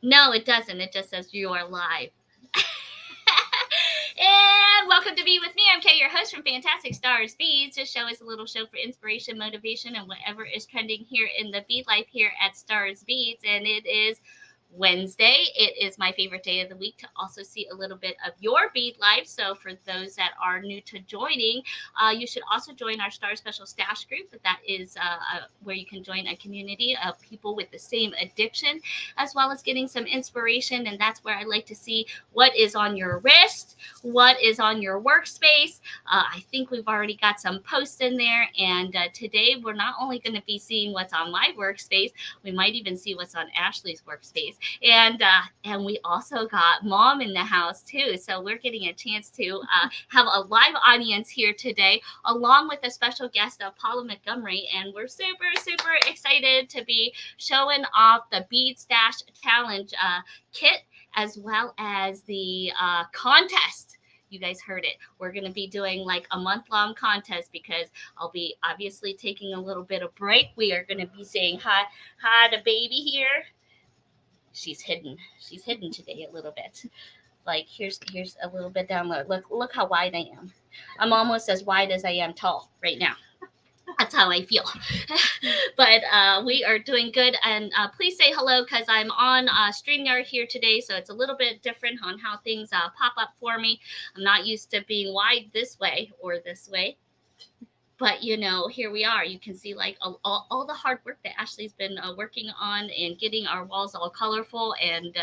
No, it doesn't. It just says you are live. And welcome to Be With Me. I'm Kay, your host from Fantastic Stars Beads. This show is a little show for inspiration, motivation, and whatever is trending here in the bead life here at Stars Beads. And it is Wednesday. It is my favorite day of the week to also see a little bit of your bead life. So for those that are new to joining, you should also join our Star Special Stash group. That is where you can join a community of people with the same addiction, as well as getting some inspiration. And that's where I like to see what is on your wrist, what is on your workspace. I think we've already got some posts in there. And today we're not only going to be seeing what's on my workspace, we might even see what's on Ashley's workspace. And we also got Mom in the house too. So we're getting a chance to have a live audience here today, along with a special guest of Paula Montgomery. And we're super, super excited to be showing off the Bead Stash Challenge kit, as well as the contest. You guys heard it. We're going to be doing like a month-long contest because I'll be obviously taking a little bit of break. We are going to be saying hi to baby here. She's hidden. She's hidden today a little bit. Like here's a little bit down low. Look how wide I am. I'm almost as wide as I am tall right now. That's how I feel. But we are doing good. And please say hello because I'm on StreamYard here today. So it's a little bit different on how things pop up for me. I'm not used to being wide this way or this way. But, here we are. You can see like all the hard work that Ashley's been working on and getting our walls all colorful. And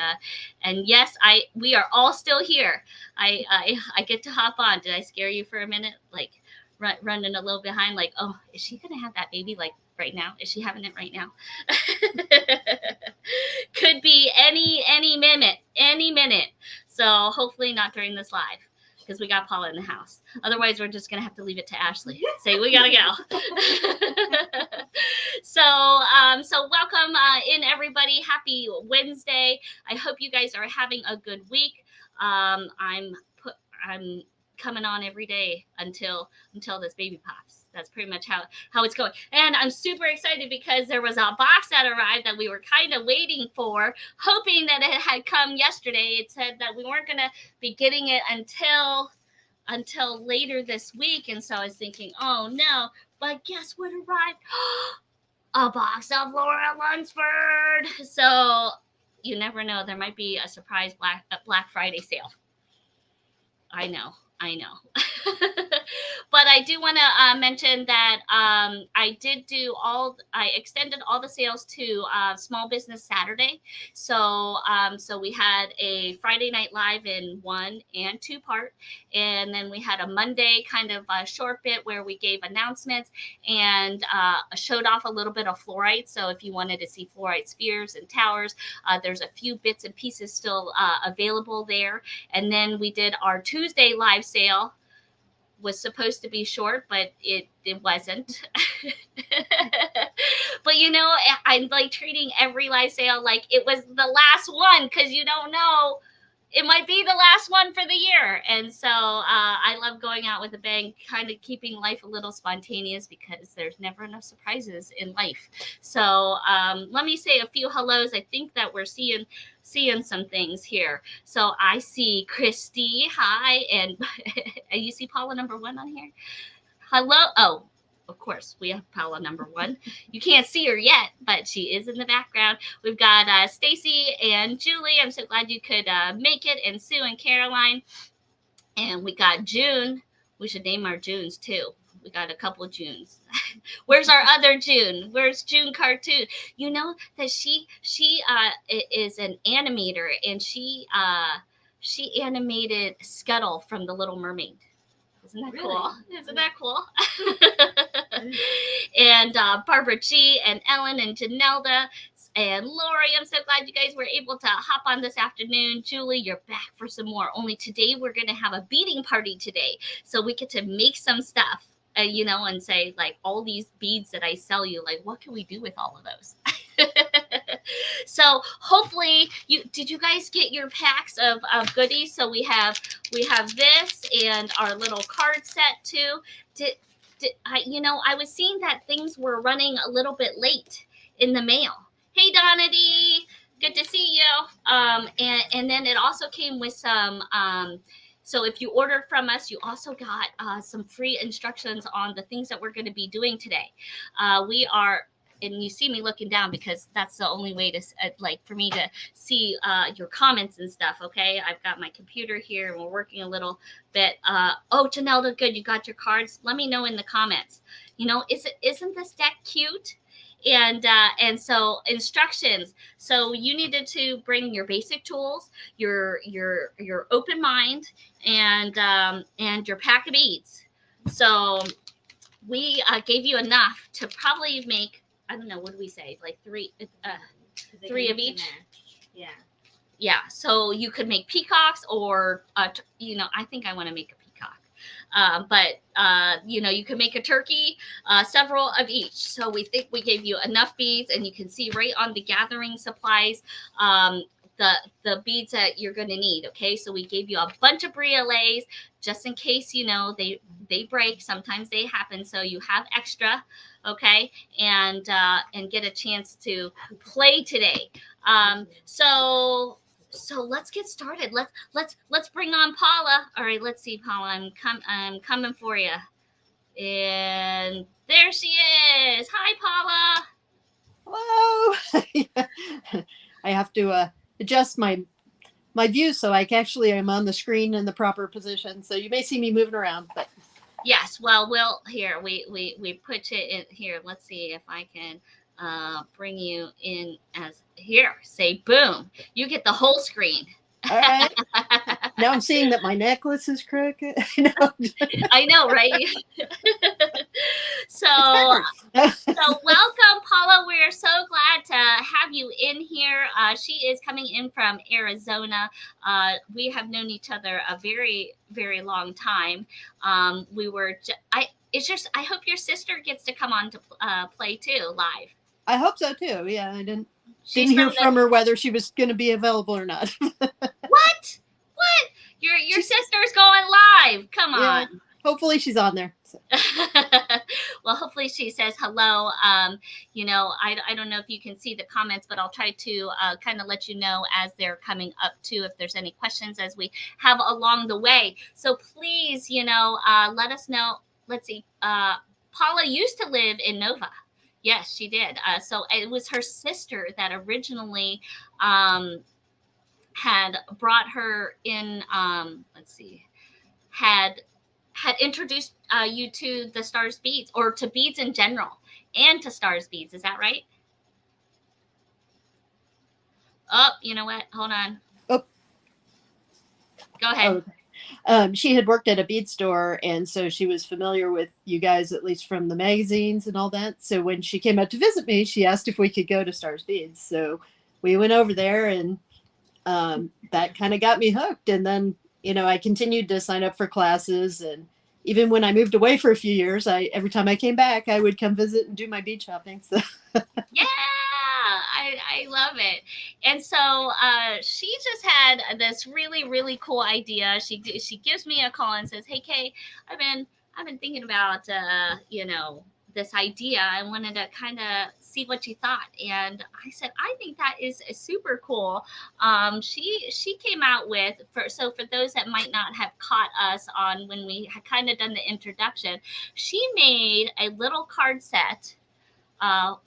yes, we are all still here. I get to hop on. Did I scare you for a minute? Like, running a little behind, like, oh, is she gonna have that baby like right now? Is she having it right now? Could be any minute. So hopefully not during this live, because we got Paula in the house. Otherwise, we're just gonna have to leave it to Ashley. Say we gotta go. So welcome in everybody. Happy Wednesday. I hope you guys are having a good week. I'm coming on every day until this baby pops. That's pretty much how it's going. And I'm super excited because there was a box that arrived that we were kind of waiting for, hoping that it had come yesterday. It said that we weren't going to be getting it until later this week. And so I was thinking, oh no. But guess what arrived? A box of Laura Lunsford. So you never know. There might be a surprise Black Friday sale. I know. But I do want to mention that I extended all the sales to Small Business Saturday. So we had a Friday Night Live in 1 and 2 part, and then we had a Monday kind of a short bit where we gave announcements and showed off a little bit of fluorite. So if you wanted to see fluorite spheres and towers, there's a few bits and pieces still available there. And then we did our Tuesday live sale. Was supposed to be short, but it wasn't. But I'm like treating every live sale like it was the last one, because you don't know, it might be the last one for the year. And so I love going out with a bang, kind of keeping life a little spontaneous, because there's never enough surprises in life. So let me say a few hellos. I think that we're seeing some things here. So I see Christy, hi, and you see Paula number 1 on here. Hello. Oh, of course, we have Paula number 1. You can't see her yet, but she is in the background. We've got Stacy and Julie. I'm so glad you could make it, and Sue and Caroline. And we got June. We should name our Junes too. We got a couple of Junes. Where's our other June? Where's June Cartoon? You know that she is an animator, and she animated Scuttle from The Little Mermaid. Isn't that really cool? Isn't that cool? And Barbara G and Ellen and Janelda and Lori, I'm so glad you guys were able to hop on this afternoon. Julie, you're back for some more. Only today we're going to have a beading party today. So we get to make some stuff, and say, like, all these beads that I sell you, like, what can we do with all of those? So hopefully did you guys get your packs of goodies? So we have this and our little card set too. I was seeing that things were running a little bit late in the mail. Hey Donity, good to see you. And then it also came with some so if you ordered from us, you also got some free instructions on the things that we're going to be doing today. We are, and you see me looking down because that's the only way to like for me to see your comments and stuff. Okay, I've got my computer here and we're working a little bit. Oh, Janelda, good, you got your cards. Let me know in the comments. You know, isn't this deck cute? And so instructions. So you needed to bring your basic tools, your open mind, and your pack of beads. So we gave you enough to probably make, I don't know, what do we say, like three of each. Yeah, so you could make peacocks or you know, I think I want to make a peacock. But you know, you can make a turkey, several of each. So we think we gave you enough beads, and you can see right on the gathering supplies the beads that you're going to need. Okay, so we gave you a bunch of briolets just in case, you know, they break. Sometimes they happen, so you have extra. Okay, and get a chance to play today. So let's get started. Let's bring on Paula. All right, let's see, Paula. I'm coming for you. And there she is. Hi, Hello. I have to adjust my view so I actually am on the screen in the proper position. So you may see me moving around, but yes. Well, here we put it in here. Let's see if I can bring you in as here. Say boom. You get the whole screen. all right. Now I'm seeing that my necklace is crooked. I know, right? So welcome, Paula. We're so glad to have you in here. She is coming in from Arizona. We have known each other a very, very long time. We were. I hope your sister gets to come on to play too live. I hope so too. Yeah, I didn't She's hear from her whether she was going to be available or not. What? Your sister's going live. Come on. Yeah, hopefully she's on there. So. Well, hopefully she says hello. You know, I don't know if you can see the comments, but I'll try to kind of let you know as they're coming up too, if there's any questions as we have along the way. So please, you know, let us know. Let's see. Paula used to live in Nova. Yes, she did. So it was her sister that originally had brought her in. Let's see. Had introduced you to the Stars Beads, or to beads in general, and to Stars Beads. Is that right? Oh, you know what? Hold on. Oh. Go ahead. She had worked at a bead store, and so she was familiar with you guys, at least from the magazines and all that. So when she came out to visit me, she asked if we could go to Stars Beads. So we went over there, and that kind of got me hooked. And then, you know, I continued to sign up for classes, and even when I moved away for a few years, every time I came back, I would come visit and do my bead shopping. So yeah, I love it. And so she just had this really, really cool idea. She gives me a call and says, "Hey, Kay, I've been thinking about you know, this idea. I wanted to kind of see what you thought." And I said, "I think that is super cool." She came out with, for those that might not have caught us on when we had kind of done the introduction, she made a little card set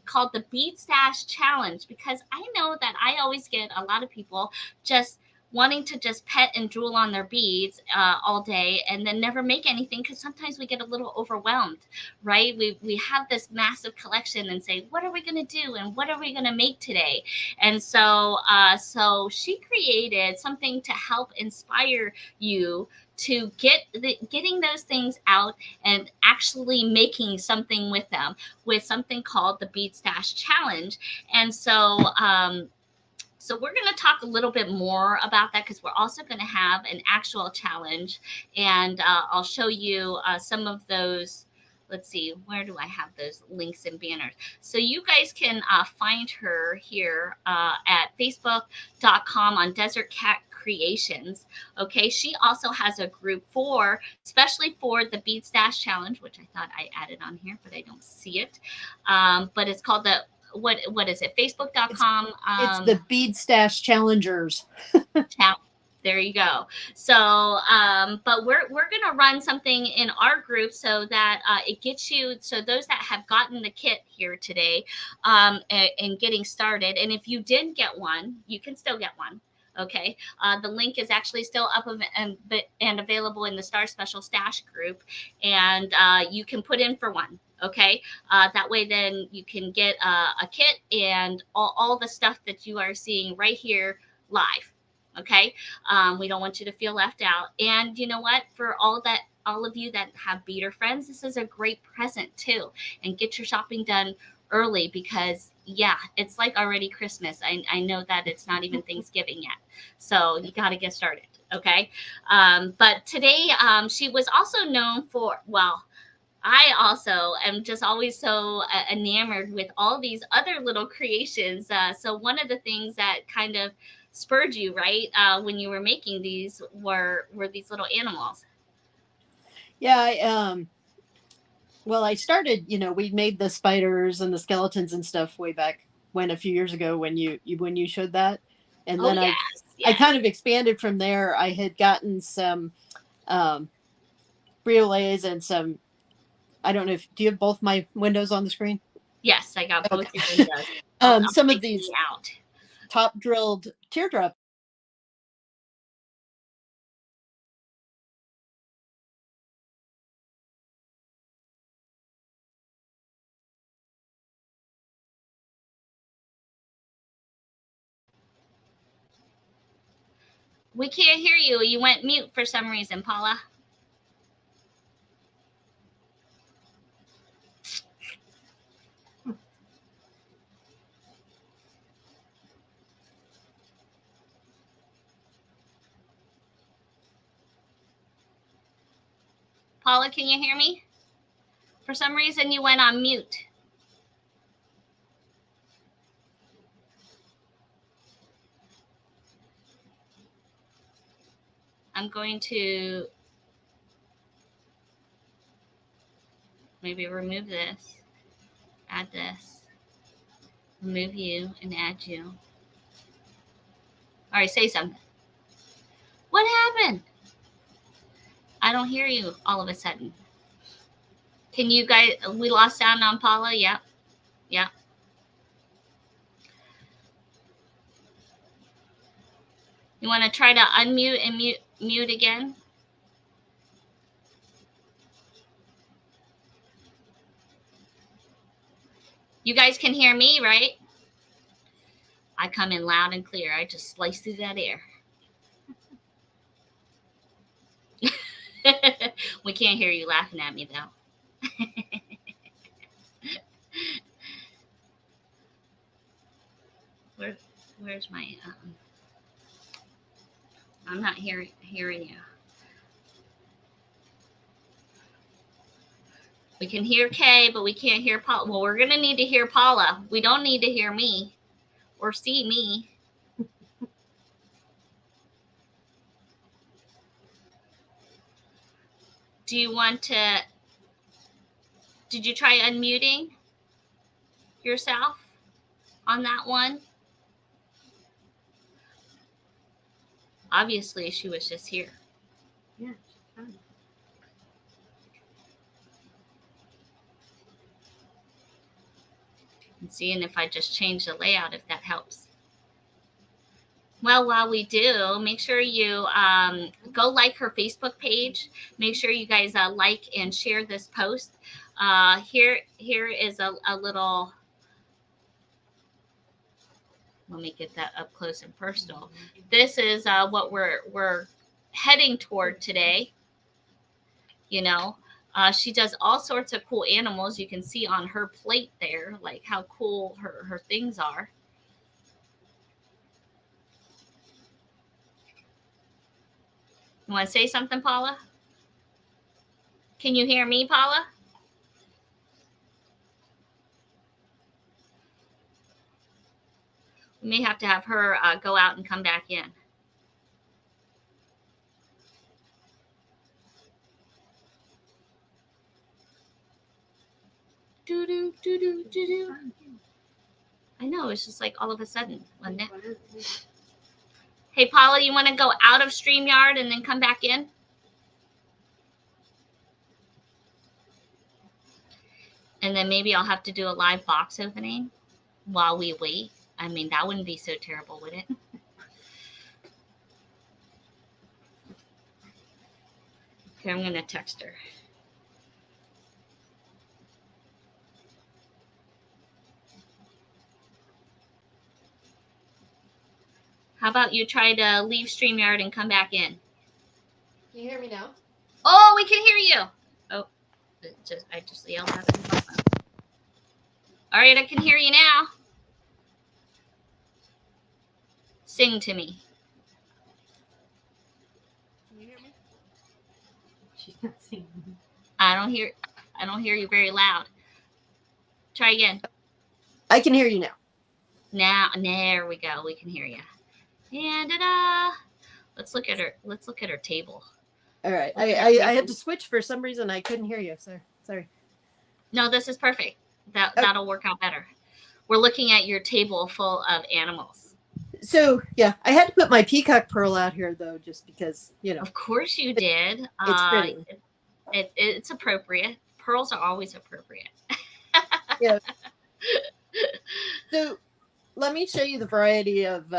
called the Bead Stash Challenge, because I know that I always get a lot of people just wanting to just pet and drool on their beads all day and then never make anything, because sometimes we get a little overwhelmed, right? We have this massive collection and say, what are we going to do and what are we going to make today? And so she created something to help inspire you to getting those things out and actually making something with them, with something called the Bead Stash Challenge. And so so we're going to talk a little bit more about that, because we're also going to have an actual challenge, and I'll show you some of those. Let's see, where do I have those links and banners? So you guys can find her here at facebook.com on Desert Cat Creations. Okay, she also has a group especially for the Bead Stash Challenge, which I thought I added on here, but I don't see it. But it's called the what is it? Facebook.com. It's the Bead Stash Challengers. There you go. So, but we're gonna run something in our group so that it gets you. So those that have gotten the kit here today, and getting started, and if you didn't get one, you can still get one. Okay, the link is actually still up and available in the Star Special Stash group, and you can put in for one. Okay, that way then you can get a kit and all the stuff that you are seeing right here live. Okay, we don't want you to feel left out. And you know what? For all of you that have beater friends, this is a great present too. And get your shopping done early because yeah, it's like already Christmas. I know that it's not even Thanksgiving yet, so you got to get started. Okay, but today she was also known for, well, I also am just always so enamored with all these other little creations. So one of the things that kind of spurred you, right, when you were making these were these little animals. Yeah, well, I started, we made the spiders and the skeletons and stuff way back when, a few years ago, when you showed that. And Oh then yes, I yes. kind of expanded from there. I had gotten some um briolets and some, I don't know if, do you have both my windows on the screen? Yes, I got both your Okay. windows. I'll Some of take me these out. top drilled teardrop. We can't hear you. You went mute for some reason, Paula. Paula, can you hear me? For some reason, you went on mute. I'm going to maybe remove this, add this, remove you, and add you. All right, say something. What happened? I don't hear you all of a sudden. Can you guys, we lost sound on Paula? Yep. Yep. You want to try to unmute and mute again? You guys can hear me, right? I come in loud and clear. I just slice through that air. We can't hear you laughing at me though. Where's my I'm not hearing you. We can hear Kay, but we can't hear Paula. Well, we're gonna need to hear Paula. We don't need to hear me or see me. Do you want to? Did you try unmuting yourself on that one? Obviously, she was just here. Yeah. And seeing if I just change the layout, if that helps. Well, while we do, make sure you go like her Facebook page. Make sure you guys like and share this post. Here is a little. Let me get that up close and personal. This is what we're heading toward today. You know, she does all sorts of cool animals. You can see on her plate there, like how cool her things are. You want to say something, Paula? Can you hear me, Paula? We may have to have her go out and come back in. Do do do do do do. I know, it's just like all of a sudden, wasn't it? Hey, Paula, you want to go out of StreamYard and then come back in? And then maybe I'll have to do a live box opening while we wait. I mean, that wouldn't be so terrible, would it? Okay, I'm going to text her. How about you try to leave StreamYard and come back in? Can you hear me now? Oh, we can hear you. Oh, I just yelled at it. All right, I can hear you now. Sing to me. Can you hear me? She's not singing. I don't hear you very loud. Try again. I can hear you now. Now, there we go. We can hear you. And ta-da! Let's look at her table. All right. I had to switch for some reason. I couldn't hear you. So sorry. No, this is perfect. That'll work out better. We're looking at your table full of animals. So yeah, I had to put my peacock pearl out here though, just because, you know. Of course you did. It's pretty. It's appropriate. Pearls are always appropriate. Yeah. So let me show you the variety of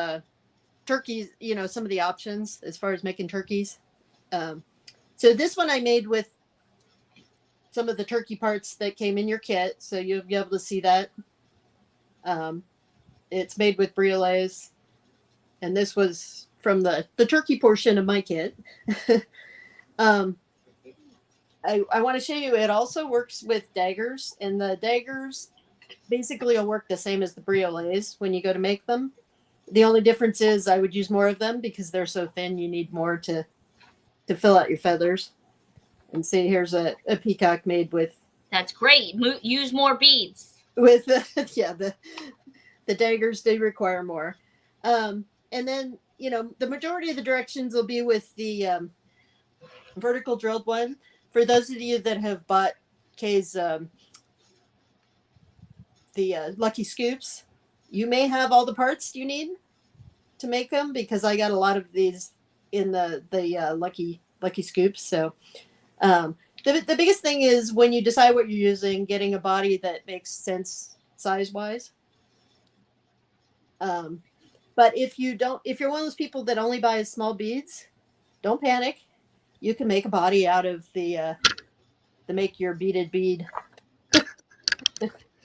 turkeys, you know, some of the options as far as making turkeys. So this one I made with some of the turkey parts that came in your kit. So you'll be able to see that. It's made with briolets. And this was from the turkey portion of my kit. I want to show you, it also works with daggers. And the daggers basically will work the same as the briolets when you go to make them. The only difference is I would use more of them because they're so thin, you need more to fill out your feathers. And see, here's a peacock made with... That's great. Use more beads. With, the daggers, they require more. And then, you know, the majority of the directions will be with the vertical drilled one. For those of you that have bought Kay's the Lucky Scoops, you may have all the parts you need to make them because I got a lot of these in the Lucky Scoops. So the biggest thing is when you decide what you're using, getting a body that makes sense size-wise. But if you're one of those people that only buys small beads, don't panic. You can make a body out of the make your beaded bead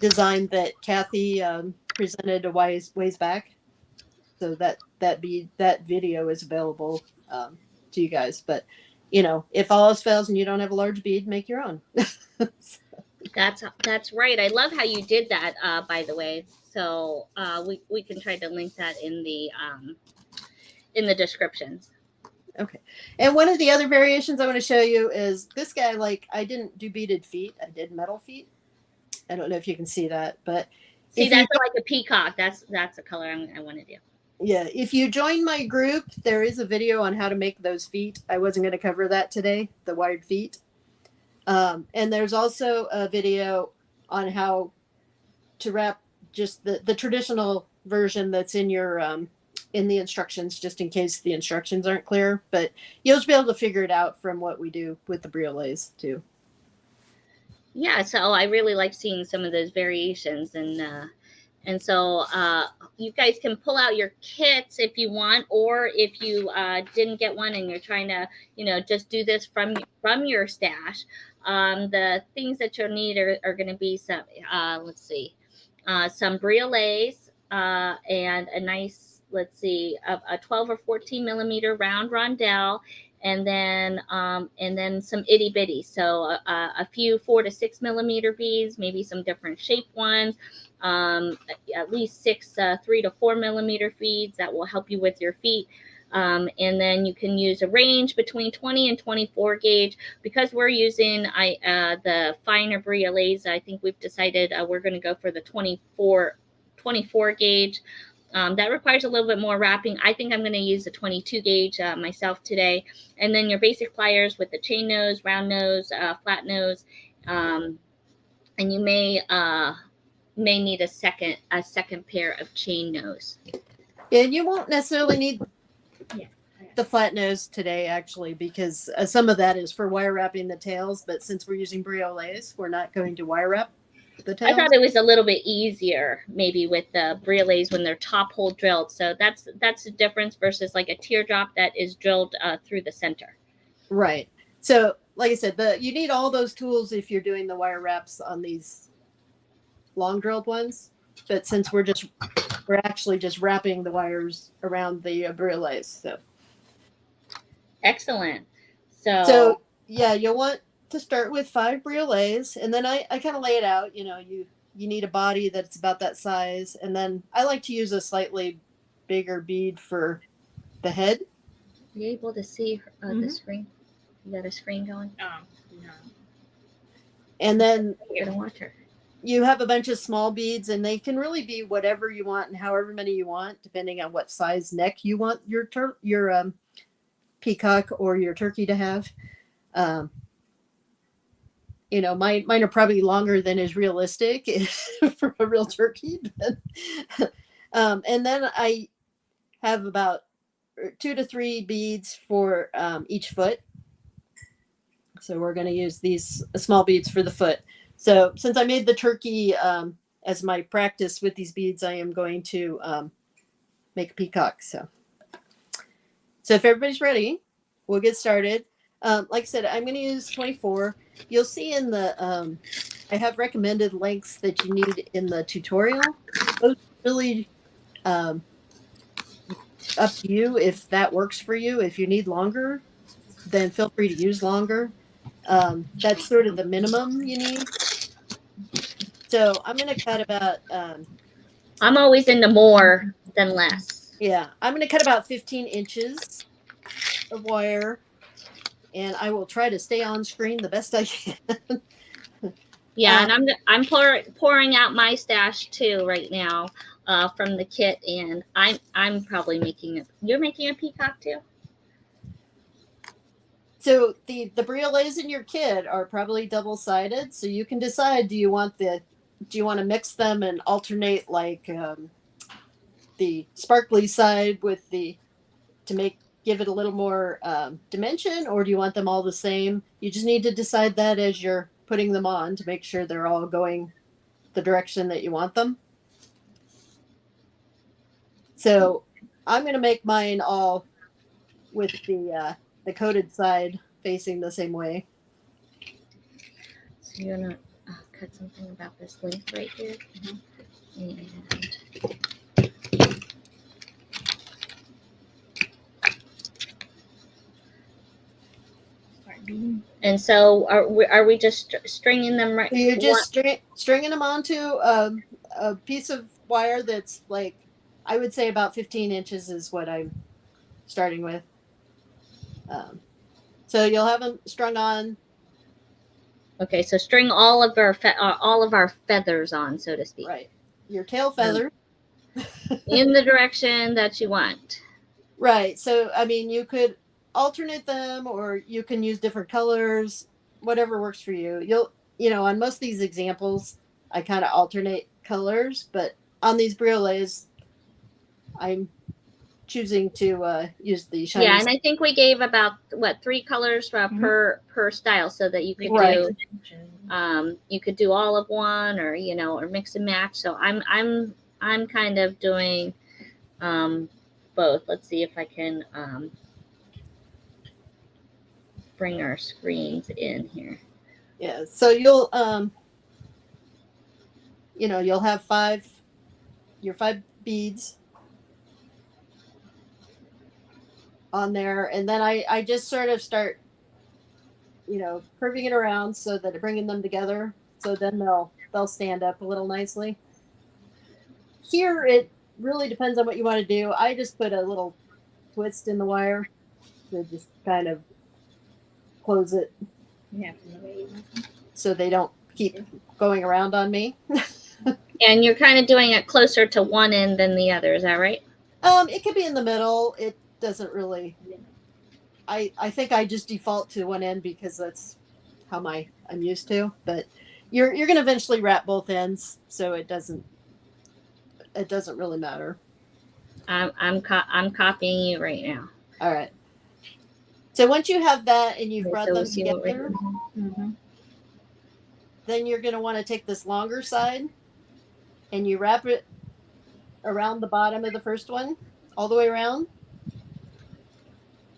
design that Kathy presented a ways back. So that video is available to you guys. But you know, if all else fails and you don't have a large bead, make your own. That's right. I love how you did that. By the way, so we can try to link that in the descriptions. Okay. And one of the other variations I want to show you is this guy. Like, I didn't do beaded feet. I did metal feet. I don't know if you can see that, but see, that's like a peacock. That's a color I want to do. Yeah. If you join my group, there is a video on how to make those feet. I wasn't going to cover that today, the wired feet. And there's also a video on how to wrap just the traditional version that's in your in the instructions, just in case the instructions aren't clear. But you'll just be able to figure it out from what we do with the briolets too. Yeah, so I really like seeing some of those variations, and so you guys can pull out your kits if you want, or if you didn't get one and you're trying to, you know, just do this from your stash. The things that you'll need are going to be some, let's see, some briolets and a nice, let's see, a 12 or 14 millimeter round rondelle, and then some itty bitty. So a few 4 to 6 millimeter beads, maybe some different shape ones, at least 6 3 to 4 millimeter beads that will help you with your feet. And then you can use a range between 20 and 24 gauge. Because we're using the finer briolets, I think we've decided we're going to go for the 24 gauge. That requires a little bit more wrapping. I think I'm going to use a 22 gauge myself today. And then your basic pliers with the chain nose, round nose, flat nose. And you may may need a second pair of chain nose. And you won't necessarily need Yeah. the flat nose today, actually, because some of that is for wire wrapping the tails. But since we're using briolets, we're not going to wire wrap the I tails. thought it was a little bit easier, maybe with the briolets when they're top hole drilled. So that's the difference versus like a teardrop that is drilled through the center. Right. So, like I said, you need all those tools if you're doing the wire wraps on these long drilled ones. But since we're actually just wrapping the wires around the briolets, so. Excellent. So yeah, you'll want to start with 5 briolets, and then I kind of lay it out. You need a body that's about that size, and then I like to use a slightly bigger bead for the head. Are you able to see the screen? You got a screen going? No. And then You're gonna watch her. You have a bunch of small beads, and they can really be whatever you want and however many you want, depending on what size neck you want your peacock or your turkey to have. Mine are probably longer than is realistic for a real turkey. But, and then I have about 2 to 3 beads for each foot. So we're going to use these small beads for the foot. So since I made the turkey as my practice with these beads, I am going to make a peacock. So if everybody's ready, we'll get started. Like I said, I'm going to use 24. You'll see in the, I have recommended lengths that you need in the tutorial. Those really up to you if that works for you. If you need longer, then feel free to use longer. That's sort of the minimum you need. So I'm going to cut about... I'm always into more than less. Yeah, I'm going to cut about 15 inches of wire, and I will try to stay on screen the best I can. Yeah, and I'm pouring out my stash too right now from the kit, and I'm probably making it. You're making a peacock too. So the briolets in your kit are probably double-sided, so you can decide: do you want to mix them and alternate like the sparkly side with give it a little more dimension, or do you want them all the same? You just need to decide that as you're putting them on to make sure they're all going the direction that you want them. So I'm going to make mine all with the coated side facing the same way. So you're gonna cut something about this length right here, and so are we just stringing them right? So you're just stringing them onto a piece of wire that's like, I would say about 15 inches is what I'm starting with. So you'll have them strung on. Okay, so string all of our feathers on, so to speak. Right. Your tail feather. In the direction that you want. Right. So, I mean, you could alternate them, or you can use different colors, whatever works for you. On most of these examples, I kind of alternate colors, but on these briolets, I'm choosing to use the shiny. Yeah, and I think we gave about 3 colors per style, so that you could you could do all of one, or or mix and match. So I'm kind of doing both. Let's see if I can bring our screens in here. Yeah, so you'll you'll have your 5 beads on there, and then I just sort of start curving it around so that bringing them together, so then they'll stand up a little nicely. Here it really depends on what you want to do. I just put a little twist in the wire to just kind of close it, so they don't keep going around on me. And you're kind of doing it closer to one end than the other, is that right? It could be in the middle. It doesn't really. I think I just default to one end because that's how I'm used to. But you're going to eventually wrap both ends, so it doesn't really matter. I'm copying you right now. All right. So once you have that and you've Okay, brought so them we'll see what we're together, doing. then you're going to want to take this longer side and you wrap it around the bottom of the first one, all the way around.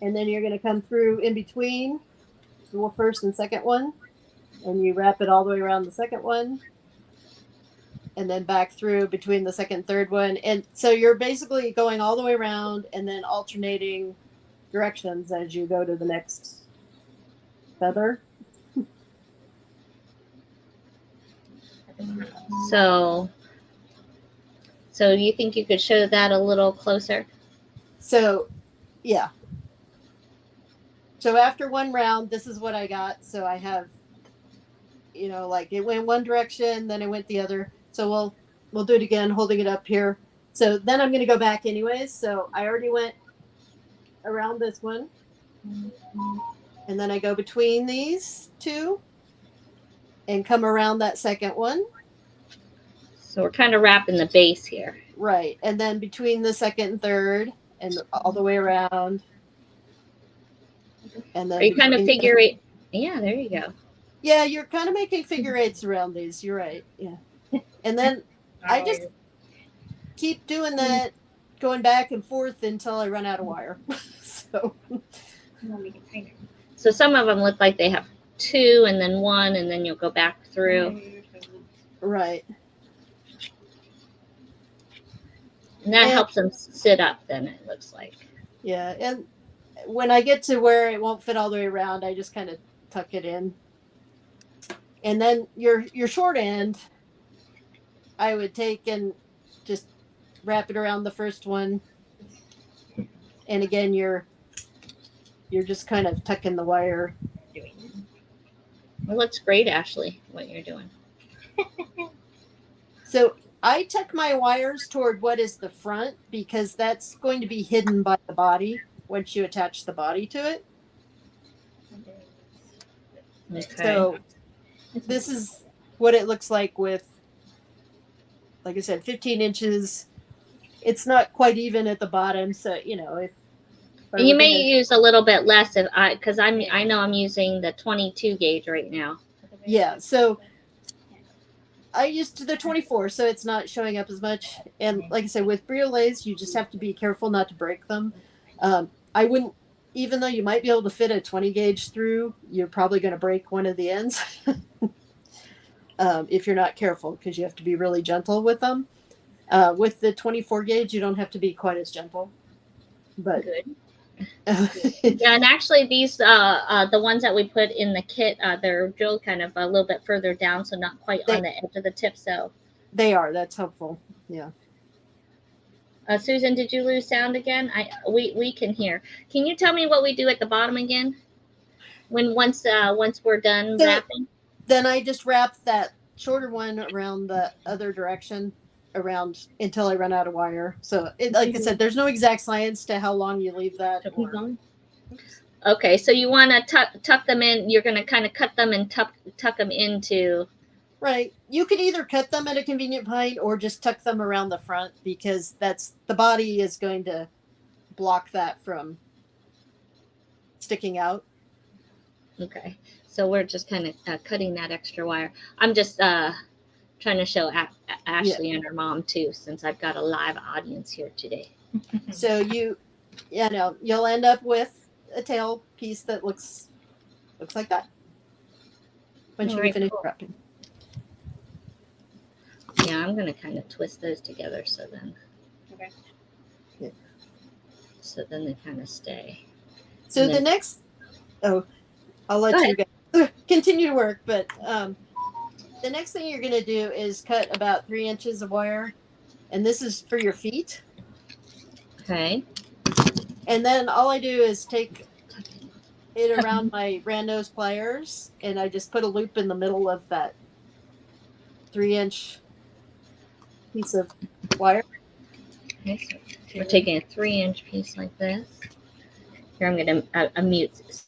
And then you're going to come through in between the first and second one, and you wrap it all the way around the second one, and then back through between the second and third one. And so you're basically going all the way around and then alternating directions as you go to the next feather. So you think you could show that a little closer? So, yeah. So after one round, this is what I got. So I have, like it went one direction, then it went the other. So we'll do it again, holding it up here. So then I'm going to go back anyways. So I already went around this one. And then I go between these two and come around that second one. So we're kind of wrapping the base here. Right. And then between the second and third and all the way around. And then are you kind of figure eight? Yeah, there you go. Yeah, you're kind of making figure eights around these. You're right. Yeah. And then I just keep doing that, going back and forth until I run out of wire. So some of them look like they have two and then one, and then you'll go back through. Right. And that helps them sit up, then it looks like. Yeah. And when I get to where it won't fit all the way around, I just kind of tuck it in. And then your short end, I would take and just wrap it around the first one. And again, you're just kind of tucking the wire. It looks great, Ashley, what you're doing. So I tuck my wires toward what is the front because that's going to be hidden by the body once you attach the body to it. Okay. So this is what it looks like with, like I said, 15 inches. It's not quite even at the bottom. So, if you may use a little bit less because I know I'm using the 22 gauge right now. Yeah. So I used the 24, so it's not showing up as much. And like I said, with briolets, you just have to be careful not to break them. I wouldn't, even though you might be able to fit a 20 gauge through, you're probably going to break one of the ends if you're not careful, because you have to be really gentle with them. With the 24 gauge, you don't have to be quite as gentle. But good. Yeah, and actually these the ones that we put in the kit, they're drilled kind of a little bit further down, so not quite on the edge of the tip. So they are. That's helpful. Yeah. Susan, did you lose sound again? We can hear. Can you tell me what we do at the bottom again? Once we're done wrapping? Then I just wrap that shorter one around the other direction around until I run out of wire. So like I said, there's no exact science to how long you leave that. Okay, so you want to tuck them in. You're going to kind of cut them and tuck them into. Right. You could either cut them at a convenient point or just tuck them around the front, because the body is going to block that from sticking out. Okay. So we're just kind of cutting that extra wire. I'm just trying to show Ashley and her mom too, since I've got a live audience here today. So you'll end up with a tail piece that looks like that once you finish wrapping. Yeah, I'm going to kind of twist those together so then. Okay. Yeah. So then they kind of stay. So the next, I'll let you guys continue to work, but the next thing you're going to do is cut about 3 inches of wire, and this is for your feet. Okay. And then all I do is take it around my randose pliers, and I just put a loop in the middle of that 3-inch piece of wire. Okay, so we're taking a 3-inch piece like this. Here, I'm going to mute this.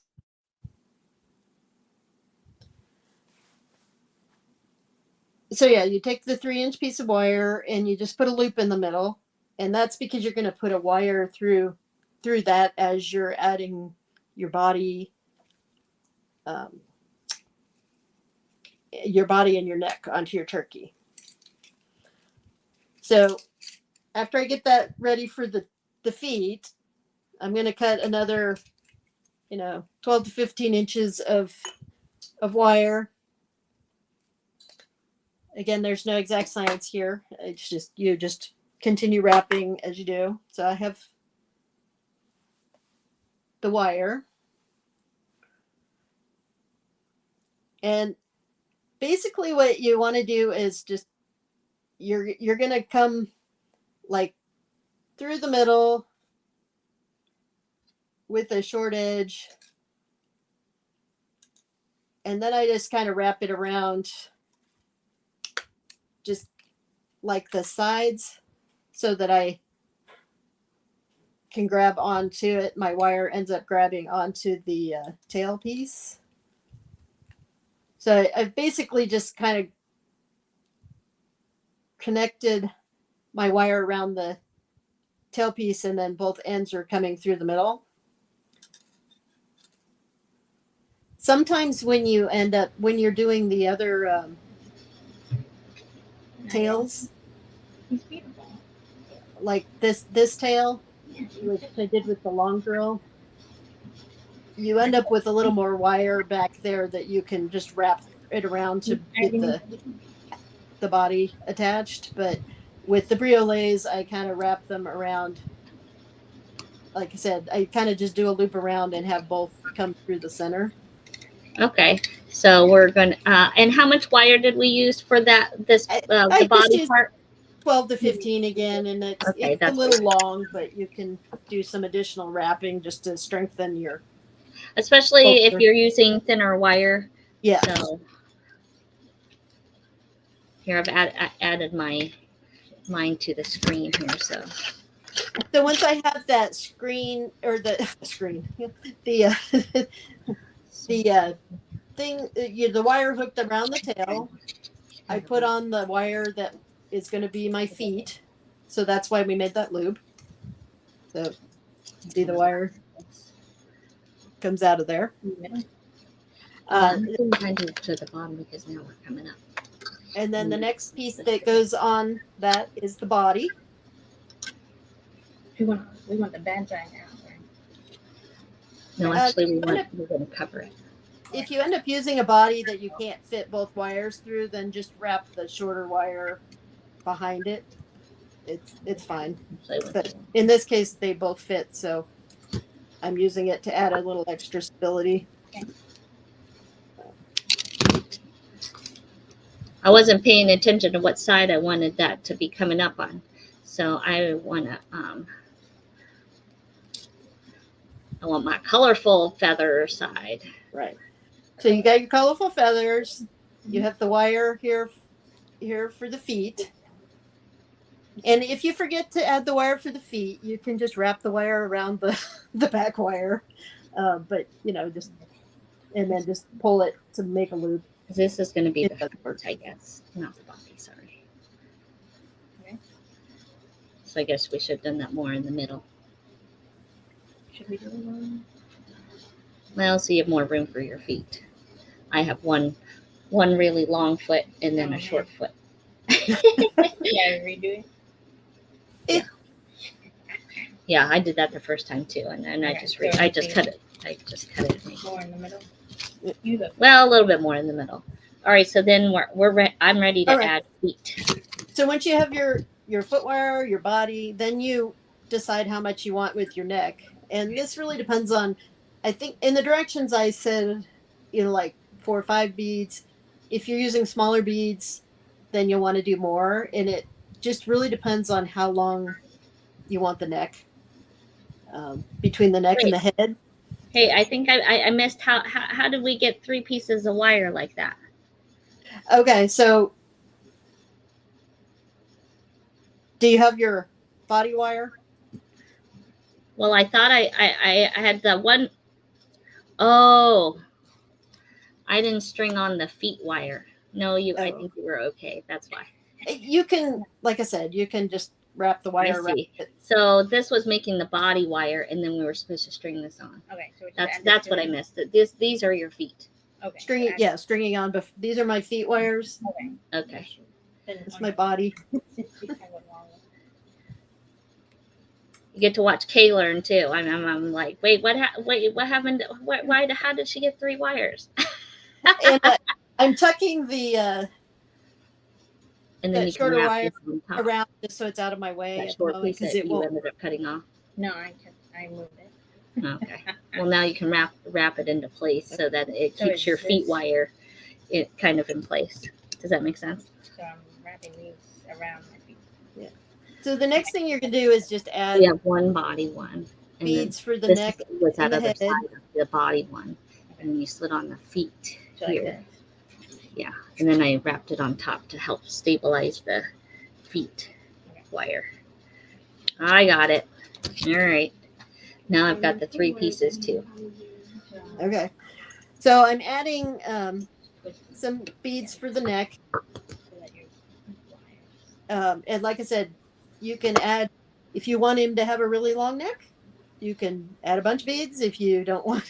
So yeah, you take the 3-inch piece of wire and you just put a loop in the middle, and that's because you're going to put a wire through that as you're adding your body, um, your body and your neck onto your turkey. So after I get that ready for the feet, I'm going to cut another, 12 to 15 inches of wire. Again, there's no exact science here. It's just you just continue wrapping as you do. So I have the wire, and basically what you want to do is just you're going to come like through the middle with a short edge, and then I just kind of wrap it around just like the sides so that I can grab onto it. My wire ends up grabbing onto the tail piece. So I've basically just kind of connected my wire around the tail piece, and then both ends are coming through the middle. Sometimes when you're doing the other tails, like this tail, which I did with the long girl, you end up with a little more wire back there that you can just wrap it around to get the body attached. But with the briolets, I kind of wrap them around. Like I said, I kind of just do a loop around and have both come through the center. Okay, so we're going to, and how much wire did we use for that, I the body just part? 12 to 15 again, and Okay, it's a that's little long, but you can do some additional wrapping just to strengthen your especially if culture. you're using thinner wire. Yeah. So here I added mine to the screen here. So once I have that screen or the screen, the the thing, the wire hooked around the tail, I put on the wire that is going to be my feet. So that's why we made that loop. So see the wire comes out of there. I'm going to the bottom because now we're coming up. And then the next piece that goes on that is the body. We want the band out. No, actually, we're going to cover it. If you end up using a body that you can't fit both wires through, then just wrap the shorter wire behind it. It's fine. But in this case, they both fit, so I'm using it to add a little extra stability. Okay. I wasn't paying attention to what side I wanted that to be coming up on, so I want my colorful feather side. Right. So you got your colorful feathers. You have the wire here for the feet. And if you forget to add the wire for the feet, you can just wrap the wire around the back wire. But just and then just pull it to make a loop. This is going to be the feathers, I guess, not the body. Sorry. Okay. So I guess we should have done that more in the middle. Should we do one? Well, so you have more room for your feet. I have one really long foot and then a short foot. Yeah, redo it. Yeah, I did that the first time too, and then I just cut it. I just cut it. More in the middle. Well, a little bit more in the middle. All right, so then I'm ready to add feet. So once you have your foot wire, your body, then you decide how much you want with your neck, and this really depends on. I think in the directions I said, like 4 or 5 beads. If you're using smaller beads, then you'll want to do more, and it just really depends on how long you want the neck, between the neck and the head. Hey, I think I missed how did we get 3 pieces of wire like that? Okay, so do you have your body wire? Well, I thought I had the one. Oh, I didn't string on the feet wire. No, I Oh. think you were okay. That's why. You can, like I said, you can just wrap the I wire around see. it. So this was making the body wire, and then we were supposed to string this on. Okay, so we just That's add that's the what I two. missed. These are your feet. Okay. Stringing, yeah, stringing on. These are my feet wires. Okay. Okay. Then It's on my your- body. You get to watch Kay learn too. I'm like, wait, what happened? How did she get 3 wires? And I'm tucking the And then that you can shorter wrap wire this on top. around just so it's out of my way That at the short moment piece because that it you won't. ended up cutting off. No, I moved it. Okay. Well, now you can wrap it into place so that it So keeps it's your feet this- wire kind of in place. Does that make sense? So I'm wrapping these around my feet. So the next thing you're gonna do is just add We have one body one. And beads for the this neck was and that the other head. side of the body one. And then you slid on the feet So like here. this. Yeah. And then I wrapped it on top to help stabilize the feet wire. I got it. All right. Now I've got the 3 pieces too. Okay. So I'm adding some beads for the neck. So that your wires. And like I said, you can add, if you want him to have a really long neck, you can add a bunch of beads. If you don't want,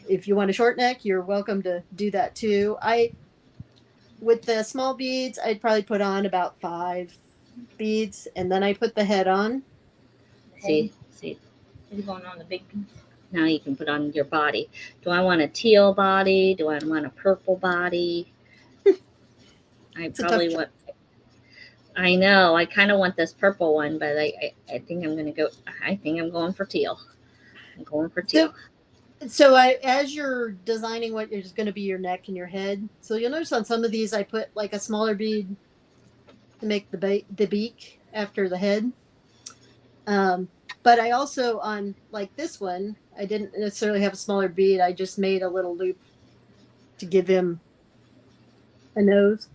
if you want a short neck, you're welcome to do that too. With the small beads, I'd probably put on about 5 beads, and then I put the head on. See? Is it going on the big piece? Now you can put on your body. Do I want a teal body? Do I want a purple body? I It's a probably tough want. I know. I kind of want this purple one, but I think I'm gonna go. I think I'm going for teal. I'm going for teal. So as you're designing what is going to be your neck and your head, so you'll notice on some of these I put like a smaller bead to make the beak after the head. But I also on like this one, I didn't necessarily have a smaller bead. I just made a little loop to give him a nose.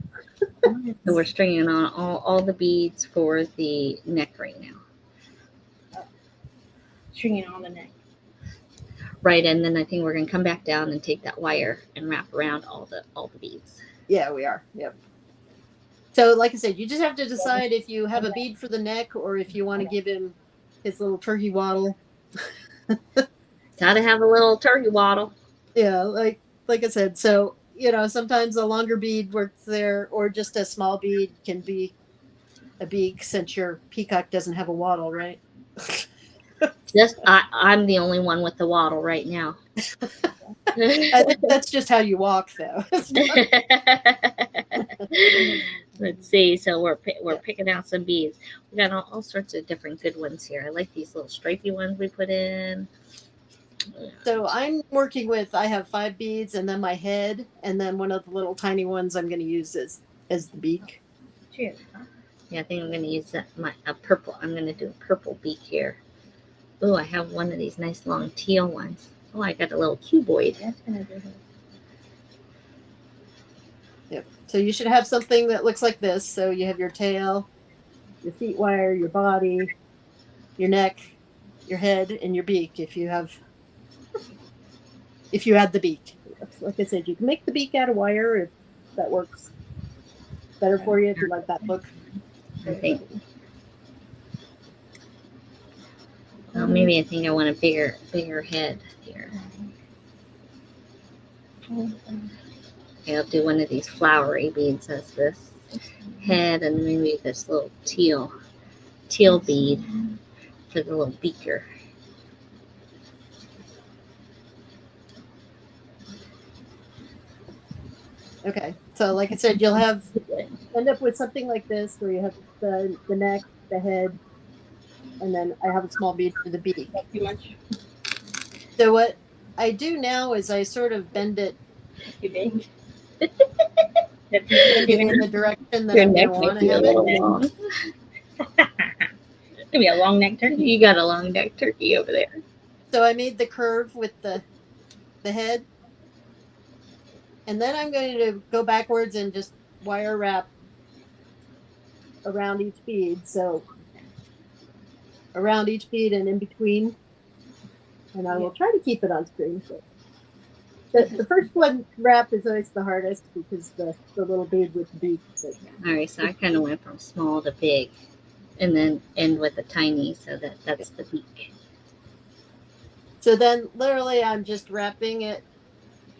So we're stringing on all the beads for the neck right now. Stringing on the neck. Right, and then I think we're gonna come back down and take that wire and wrap around all the beads. Yeah, we are. Yep. So like I said, you just have to decide if you have a bead for the neck or if you want to give him his little turkey waddle. Gotta have a little turkey waddle. Yeah, like I said, so sometimes a longer bead works there, or just a small bead can be a beak since your peacock doesn't have a waddle, right? I'm the only one with the waddle right now. I think that's just how you walk, though. Let's see. So we're picking out some beads. We got all sorts of different good ones here. I like these little stripy ones we put in. So I'm working with. I have 5 beads, and then my head, and then one of the little tiny ones I'm going to use as the beak. Cheers. Yeah, I think I'm going to use a purple. I'm going to do a purple beak here. Oh, I have one of these nice long teal ones. Oh, I got a little cuboid. That's gonna do it. Yep. So you should have something that looks like this. So you have your tail, your feet wire, your body, your neck, your head, and your beak. If you add the beak, like I said, you can make the beak out of wire if that works better for you. If you like that look. I think. Well, maybe I think I want a bigger head here. Okay, I'll do one of these flowery beads as this head, and maybe this little teal bead for the little beaker. Okay, so like I said, you'll end up with something like this where you have the neck, the head, and then I have a small bead for the beak. Not too much. So what I do now is I sort of bend it Too big. in the direction that Your I'm going neck to might want to be a have little it. long. It's gonna be a long neck turkey. You got a long neck turkey over there. So I made the curve with the head. And then I'm going to go backwards and just wire wrap around each bead. So around each bead and in between. And I will try to keep it on screen. So. The first one wrap is always the hardest because the little bead with the beak. But All right, so I kind of went from small to big, and then end with a tiny, so that's the beak. so then literally I'm just wrapping it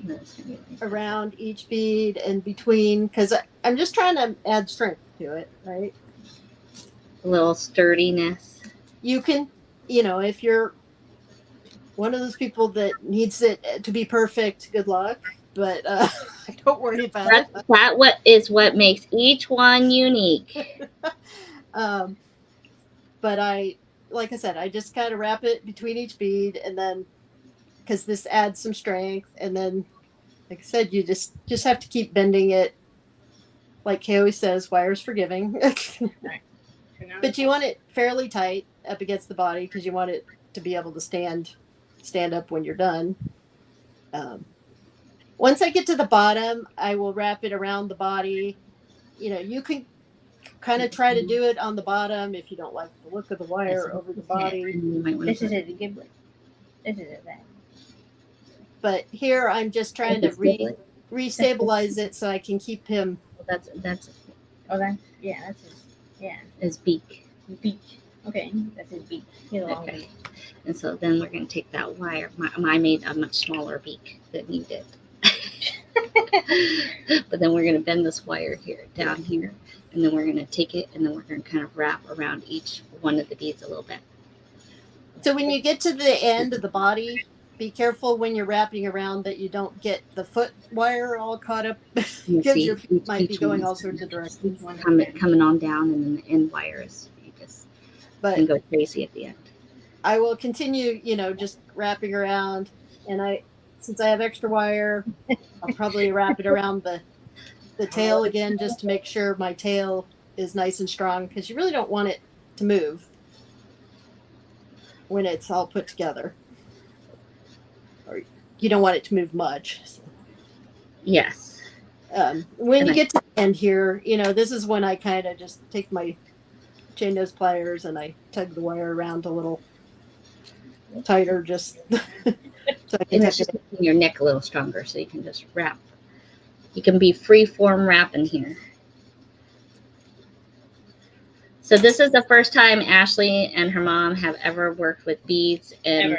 And that's gonna be like around each bead and between, because I'm just trying to add strength to it, right? a little sturdiness. You can, if you're one of those people that needs it to be perfect, good luck. But don't worry about it. What makes each one unique. Um, but like I said, I just kind of wrap it between each bead, and then because this adds some strength, and then like I said, you just have to keep bending it. Like Kay always says, wire's forgiving. But you want it fairly tight up against the body because you want it to be able to stand up when you're done. Once I get to the bottom, I will wrap it around the body. You can kind of try to do it on the bottom if you don't like the look of the wire over the body. This is it, giblet. This is it, that. But here I'm just trying to restabilize it so I can keep him. That's Oh, that's his beak. beak. Okay, that's his beak. He's a long Okay. beak. And so then we're going to take that wire. I made a much smaller beak than you did. But then we're going to bend this wire here, down here. And then we're going to take it and then we're going to kind of wrap around each one of the beads a little bit. So when you get to the end of the body, be careful when you're wrapping around that you don't get the foot wire all caught up because your feet might be going all sorts of directions. Coming on down, and then the end wires. You just can go crazy at the end. I will continue, just wrapping around. And since I have extra wire, I'll probably wrap it around the tail again just to make sure my tail is nice and strong because you really don't want it to move when it's all put together. Or you don't want it to move much. So. Yes. When you get to the end here, this is when I kind of just take my chain nose pliers and I tug the wire around a little tighter just so I can and that's just making your neck a little stronger so you can just wrap. You can be free form wrapping here. So this is the first time Ashley and her mom have ever worked with beads and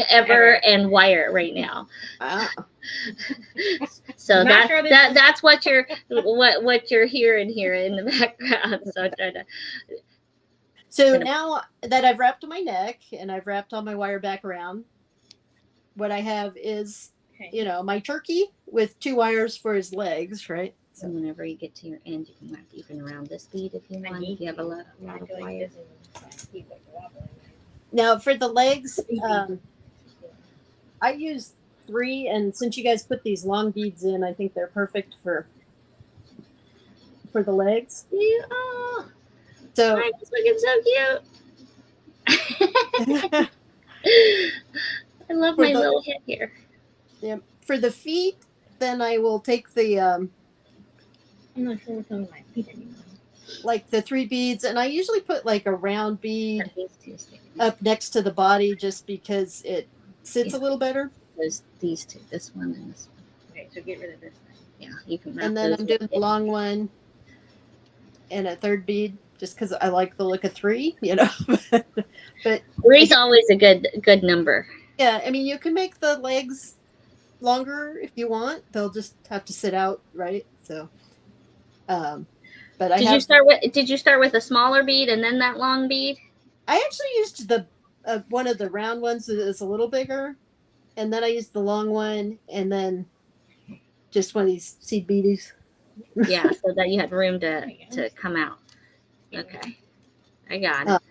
ever and wire right now. Wow. So that's what you're hearing here in the background. So now that I've wrapped my neck and I've wrapped all my wire back around, what I have is my turkey with 2 wires for his legs, right? So whenever you get to your end, you can wrap even around this bead if you want. If you have a lot of wire. Now for the legs, I use 3, and since you guys put these long beads in, I think they're perfect for the legs. Yeah. So it's looking so cute. I love my little head here. Yeah. For the feet, then I will take the I'm not sure what's on my feet anymore. Like the 3 beads, and I usually put like a round bead up next to the body just because it sits a little better. There's these 2, this one and this one. Okay, so get rid of this one. Yeah, you can wrap. And then I'm doing the long one and a 3rd bead just because I like the look of 3, But 3's always a good number. Yeah, I mean you can make the legs longer if you want. They'll just have to sit out, right? So, but did you start with a smaller bead and then that long bead? I actually used the one of the round ones that is a little bigger, and then I used the long one, and then just one of these seed beads. Yeah, so that you had room to come out. Okay, I got it.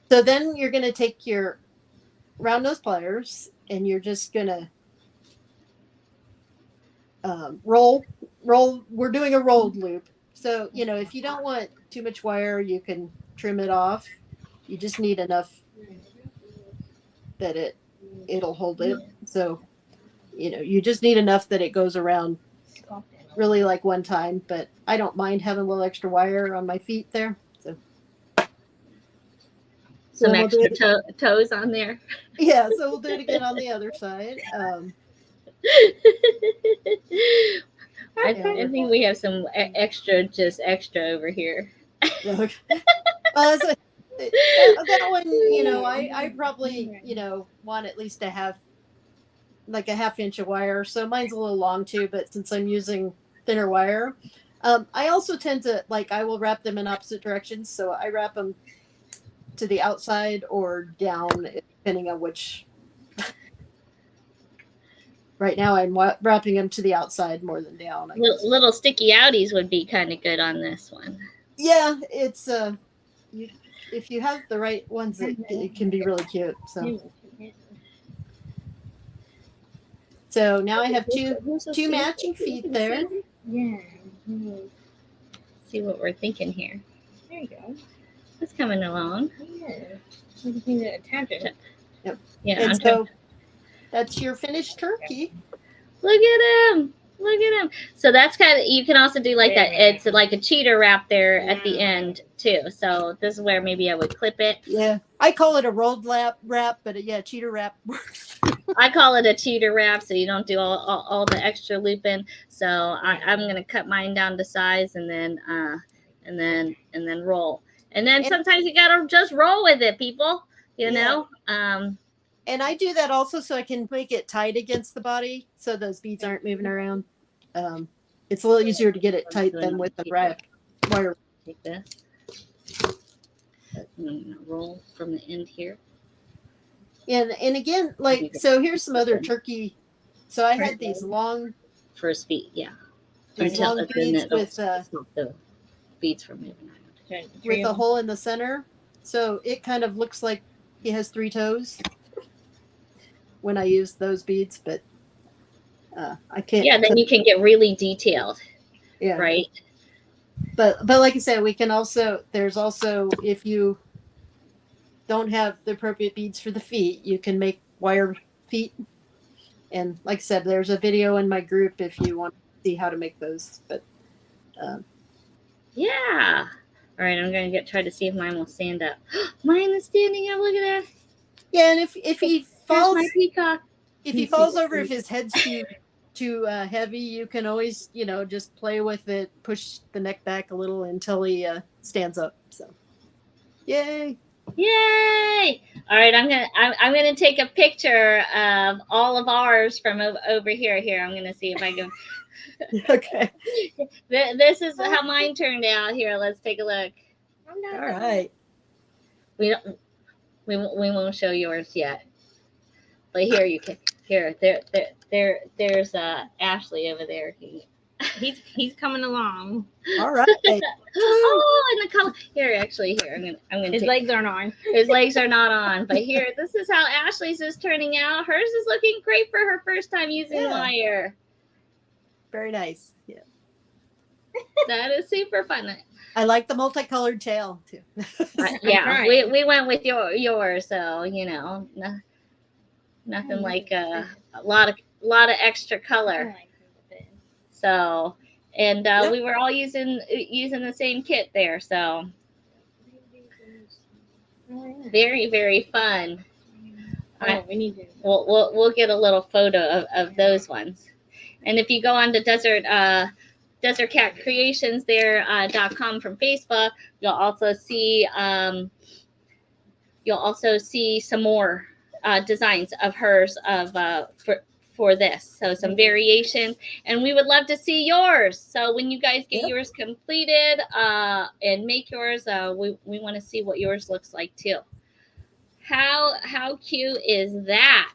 So then you're going to take your round nose pliers, and you're just going to roll. We're doing a rolled loop. So, if you don't want too much wire, you can trim it off. You just need enough that it'll hold it. So, you just need enough that it goes around really like one time, but I don't mind having a little extra wire on my feet there. Some extra toes on there. Yeah, so we'll do it again on the other side. I think we have some just extra over here. Well, that one, I probably, want at least like a half inch of wire. So mine's a little long too, but since I'm using thinner wire, I also tend to I will wrap them in opposite directions. So I wrap them to the outside or down, depending on which. Right now, I'm wrapping them to the outside more than down. I guess. Little sticky outies would be kind of good on this one. Yeah, it's if you have the right ones, it can be really cute. So now I have two matching feet there. Yeah. See what we're thinking here. There you go. It's coming along. Yeah. We just need to attach it. Yep. Yeah. And so that's your finished turkey. Look at him. Look at him. So that's kind of, you can also do like that. It's like a cheater wrap there at the end too. So this is where maybe I would clip it. Yeah. I call it a rolled wrap, but yeah, cheater wrap works. I call it a cheater wrap, so you don't do all the extra looping. So I'm gonna cut mine down to size and then roll. And then sometimes you gotta just roll with it, people. You know. And I do that also so I can make it tight against the body, so those beads aren't moving around. It's a little easier to get it tight than with the wire. Take this. I'm gonna roll from the end here. And again, so here's some other turkey. So I had these long first bead, these long beads with the beads from moving around. With a hole in the center, so it kind of looks like he has 3 toes when I use those beads, but I can't. Yeah, then you can get really detailed. Yeah. Right. But like I said, there's also, if you don't have the appropriate beads for the feet, you can make wire feet. And like I said, there's a video in my group if you want to see how to make those. But yeah. All right, I'm gonna try to see if mine will stand up. Mine is standing up. Look at that. Yeah, and if he falls, my peacock. If he falls over, if his head's too heavy, you can always just play with it, push the neck back a little until he stands up. So, yay! All right, I'm gonna take a picture of all of ours from over here. Here, I'm gonna see if I can. Okay. This is how mine turned out. Here, let's take a look. All right. We won't show yours yet, but here you can. Here, there's Ashley over there. He's coming along. All right. Oh, and the color. Here, I'm gonna. His legs aren't on. His legs are not on. But here, this is how Ashley's is turning out. Hers is looking great for her first time using wire. Very nice. Yeah. That is super fun. I like the multicolored tail too. Yeah, we went with yours, so nothing like a lot of extra color. So, and we were all using the same kit there, so very, very fun. We need to. We'll get a little photo of those ones. And if you go on to Desert Cat Creations there.com from Facebook, you'll also see some more designs of hers for this. So some variation, and we would love to see yours. So when you guys get yours completed and make yours, we want to see what yours looks like too. How cute is that?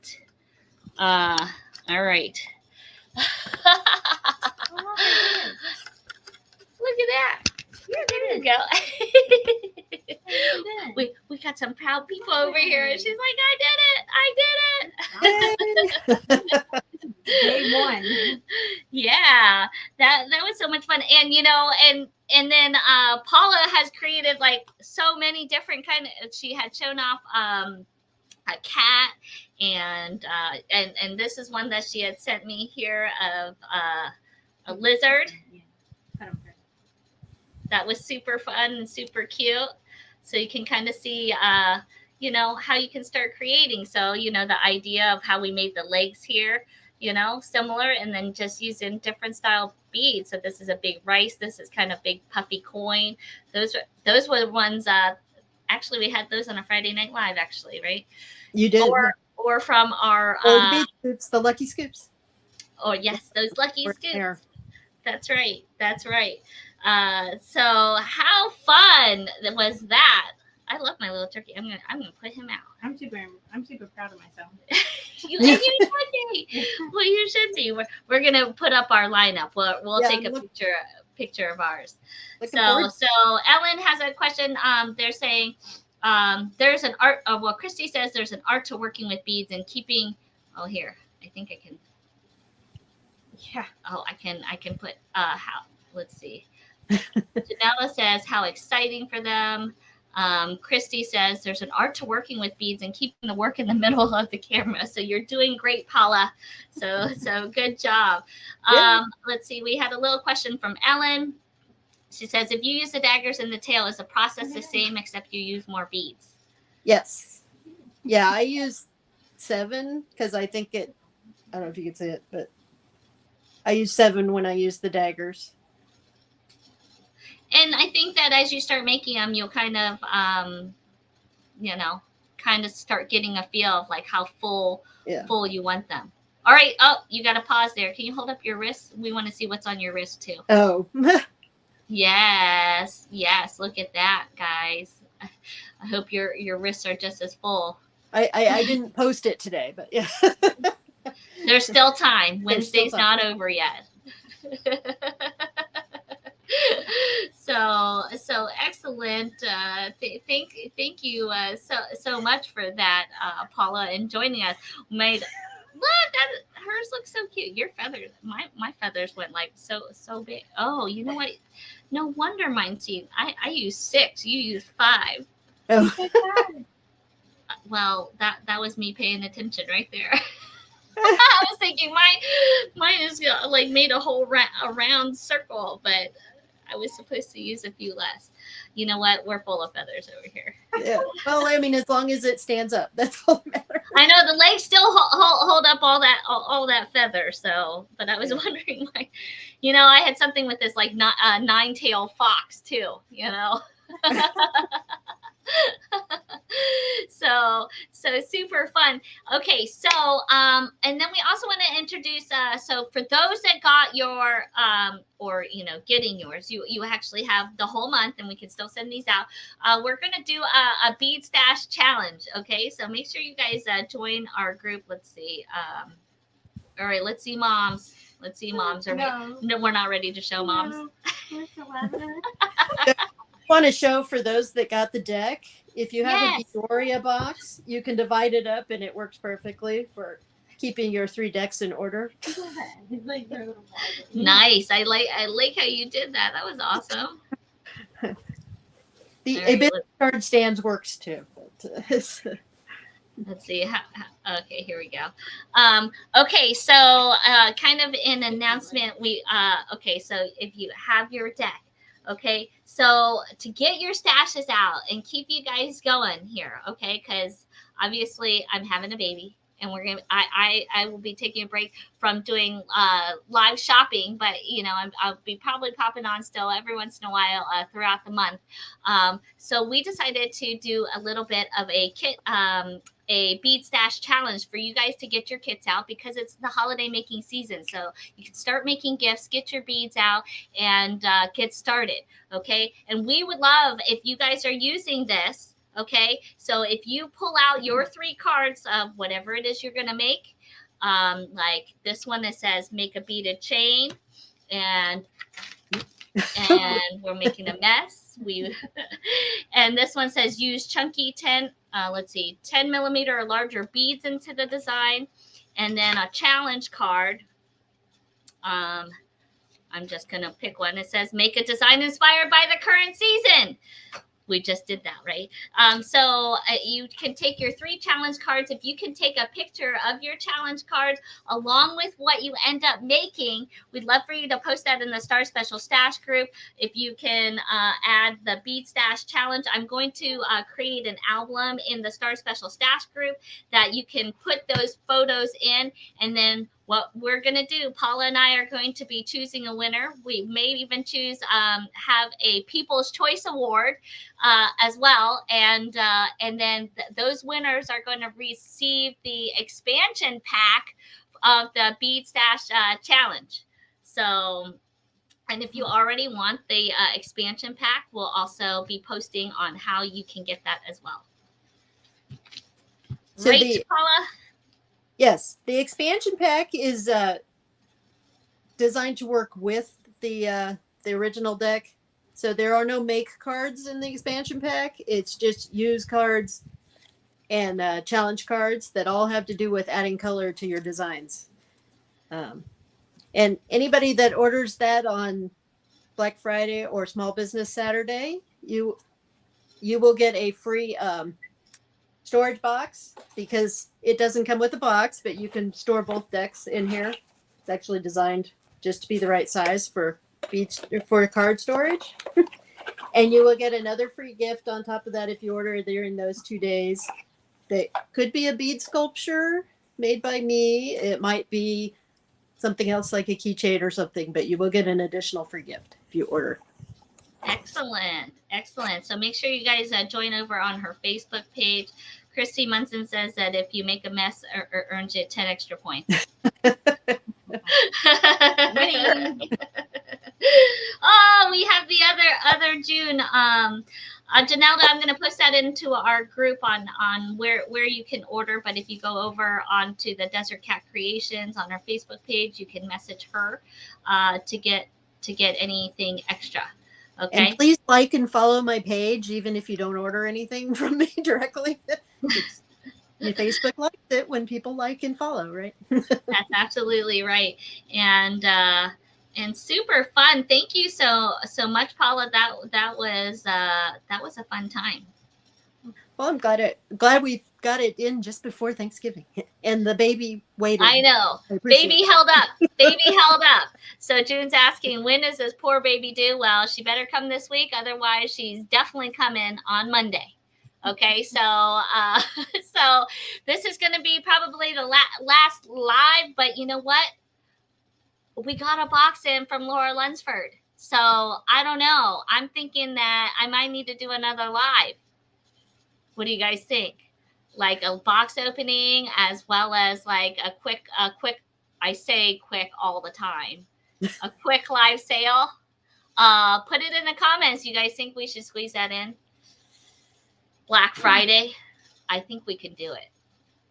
All right. Look at that. Yeah, there you go. we got some proud people over here. And she's like, I did it. Day one. Yeah, that was so much fun. And and then Paula has created like so many different she had shown off a cat and this is one that she had sent me here of a lizard. That was super fun and super cute. So you can kind of see how you can start creating. So the idea of how we made the legs here, similar, and then just using different style beads. So this is a big rice. This is kind of big puffy coin. Those were the ones. Actually, we had those on a Friday Night Live. Actually, right? You did. Or from our. Or the bead scoops, the lucky scoops. Oh yes, those lucky scoops. There. That's right. That's right. So how fun was that? I love my little turkey. I'm gonna put him out. I'm super proud of myself. You should be. Well, you should be. We're gonna put up our lineup. We'll take a picture of ours. So Ellen has a question. They're saying there's an art. Well, Christy says there's an art to working with beads and keeping. Oh, here. I think I can. Yeah. Oh, I can put how. Let's see. Janella says how exciting for them. Christy says there's an art to working with beads and keeping the work in the middle of the camera. So you're doing great, Paula. So good job. Let's see. We had a little question from Ellen. She says, if you use the daggers in the tail, is the process the same except you use more beads? Yes. Yeah, I use 7 because I think I don't know if you can see it, but I use 7 when I use the daggers. And I think that as you start making them, you'll kind of, start getting a feel of like how full you want them. All right. Oh, you got to pause there. Can you hold up your wrist? We want to see what's on your wrist too. Oh. Yes. Look at that, guys. I hope your wrists are just as full. I didn't post it today, but yeah. There's still time. Wednesday's not over yet. So excellent. Thank you so much for that, Paula, and joining us. Hers looks so cute. Your feathers, my feathers went like so big. Oh, you know what? No wonder mine seemed. I use 6. You use 5. Oh. Well, that was me paying attention right there. I was thinking mine is like made a whole round circle, but I was supposed to use a few less. You know what? We're full of feathers over here. Yeah. Well, I mean, as long as it stands up, that's all that matters. I know the legs still hold up all that feather. So, but I was wondering why. I had something with this like 9-tailed fox too. So super fun. Okay, so and then we also want to introduce so for those that got your or getting yours, you actually have the whole month, and we can still send these out. We're gonna do a Bead Stash challenge. Okay, so make sure you guys join our group. Let's see. All right, let's see moms. No, we're not ready to show moms. Want to show for those that got the deck, if you have Yes. a Beadoria box, you can divide it up and it works perfectly for keeping your 3 decks in order. Nice. I like how you did that. That was awesome. A bit card stands works too. Let's see. Okay, here we go. Okay, so kind of an announcement. Okay, so if you have your deck, okay, so to get your stashes out and keep you guys going here, okay, because obviously I'm having a baby, and I will be taking a break from doing live shopping, but I'll be probably popping on still every once in a while throughout the month. So we decided to do a little bit of a kit, a Bead Stash challenge for you guys to get your kits out, because it's the holiday making season. So you can start making gifts, get your beads out, and get started. Okay. And we would love if you guys are using this. Okay. So if you pull out your 3 cards of whatever it is you're going to make, like this one that says make a beaded chain, and we're making a mess. And this one says use chunky 10 millimeter or larger beads into the design, and then a challenge card. I'm just gonna pick one. It says make a design inspired by the current season. We just did that, right? So you can take your 3 challenge cards. If you can take a picture of your challenge cards along with what you end up making, we'd love for you to post that in the Star Special Stash group. If you can add the Bead Stash challenge, I'm going to create an album in the Star Special Stash group that you can put those photos in, and then what we're going to do, Paula and I are going to be choosing a winner. We may even choose, have a People's Choice Award as well. And then those winners are going to receive the expansion pack of the Bead Stash Challenge. So, and if you already want the expansion pack, we'll also be posting on how you can get that as well. So right, Paula? Yes, the expansion pack is designed to work with the original deck. So there are no make cards in the expansion pack. It's just use cards and challenge cards that all have to do with adding color to your designs. And anybody that orders that on Black Friday or Small Business Saturday, you will get a free storage box, because it doesn't come with a box, but you can store both decks in here. It's actually designed just to be the right size for card storage. And you will get another free gift on top of that if you order during those 2 days. That could be a bead sculpture made by me. It might be something else like a keychain or something, but you will get an additional free gift if you order. Excellent. Excellent. So make sure you guys join over on her Facebook page. Christy Munson says that if you make a mess, earns you 10 extra points. Oh, we have the other June. Janelda, I'm going to post that into our group on where you can order. But if you go over onto the Desert Cat Creations on our Facebook page, you can message her to get anything extra. Okay. And please like and follow my page, even if you don't order anything from me directly. Facebook likes it when people like and follow, right? That's absolutely right. And super fun. Thank you so much, Paula. That was a fun time. Well, I'm glad we got it in just before Thanksgiving, and the baby waited. I know. Baby held up. Baby held up. So June's asking, when is this poor baby due? Well, she better come this week. Otherwise, she's definitely coming on Monday. Okay, so so this is going to be probably the last live, but you know what? We got a box in from Laura Lunsford. So I don't know. I'm thinking that I might need to do another live. What do you guys think? Like a box opening, as well as like a quick, I say quick all the time, a quick live sale. Put it in the comments. You guys think we should squeeze that in? Black Friday. I think we can do it.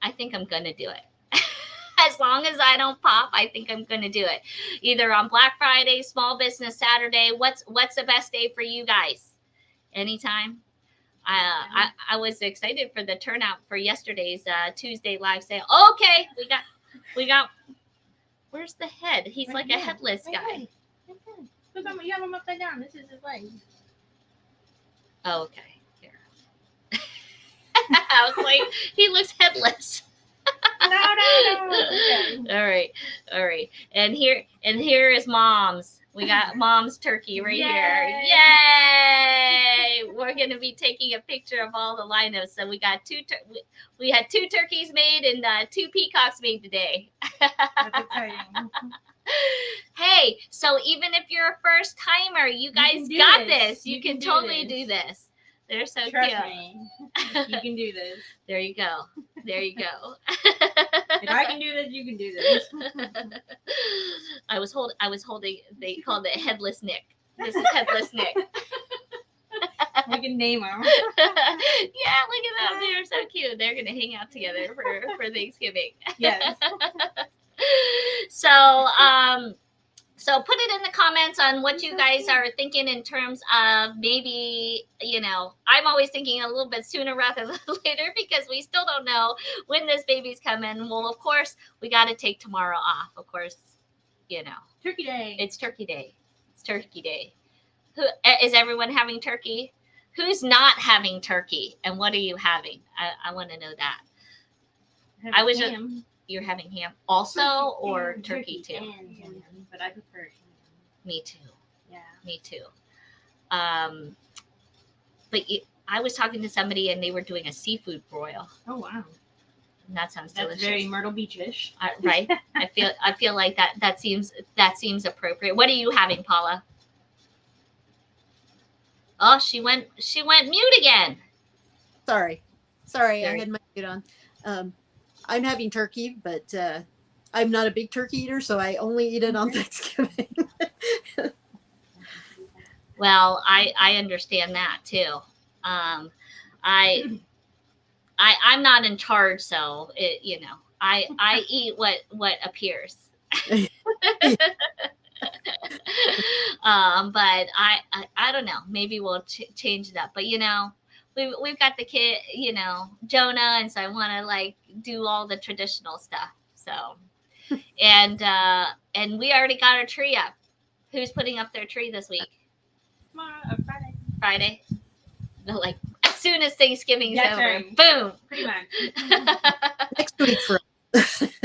I think I'm going to do it. As long as I don't pop, I think I'm going to do it. Either on Black Friday, Small Business Saturday. What's the best day for you guys? Anytime? I was excited for the turnout for yesterday's Tuesday live sale. Okay, we got. Where's the head? He's right like there. A headless right guy. Look, you have him upside down. This is his leg. Oh, okay. Here. I was like, he looks headless. No. Okay. All right. And here is Mom's. We got Mom's turkey right here. Yay! We're gonna be taking a picture of all the linos. So we got we had 2 turkeys made and 2 peacocks made today. That's exciting. Hey, so even if you're a first timer, you guys got this. You can totally do this. They're so Trust cute. Me. You can do this. There you go. There you go. If I can do this, you can do this. I was holding. They called it Headless Nick. This is Headless Nick. We can name them. Yeah, look at them. They're so cute. They're gonna hang out together for Thanksgiving. Yes. So put it in the comments on what you guys are thinking in terms of maybe, I'm always thinking a little bit sooner rather than later, because we still don't know when this baby's coming. Well, of course, we got to take tomorrow off. Of course, Turkey Day. It's Turkey Day. It's Turkey Day. Is everyone having turkey? Who's not having turkey? And what are you having? I want to know that. I was ham. You're having ham also, or turkey too? Ham, but I prefer ham. Me too. Yeah. Me too. But I was talking to somebody and they were doing a seafood broil. Oh, wow. That sounds That's delicious. very Myrtle Beach-ish. Right? I feel like that seems appropriate. What are you having, Paula? Oh, she went mute again. Sorry, I Sorry. had my mute on. I'm having turkey, but I'm not a big turkey eater, so I only eat it on Thanksgiving. Well, I understand that too. I'm not in charge, so I eat what appears. But I don't know. Maybe we'll change it up. But we've got the kid, Jonah, and so I want to like do all the traditional stuff. So, and we already got our tree up. Who's putting up their tree this week? Tomorrow, Friday. Friday. No, like as soon as Thanksgiving's That's over, right. boom. Pretty much. Next week for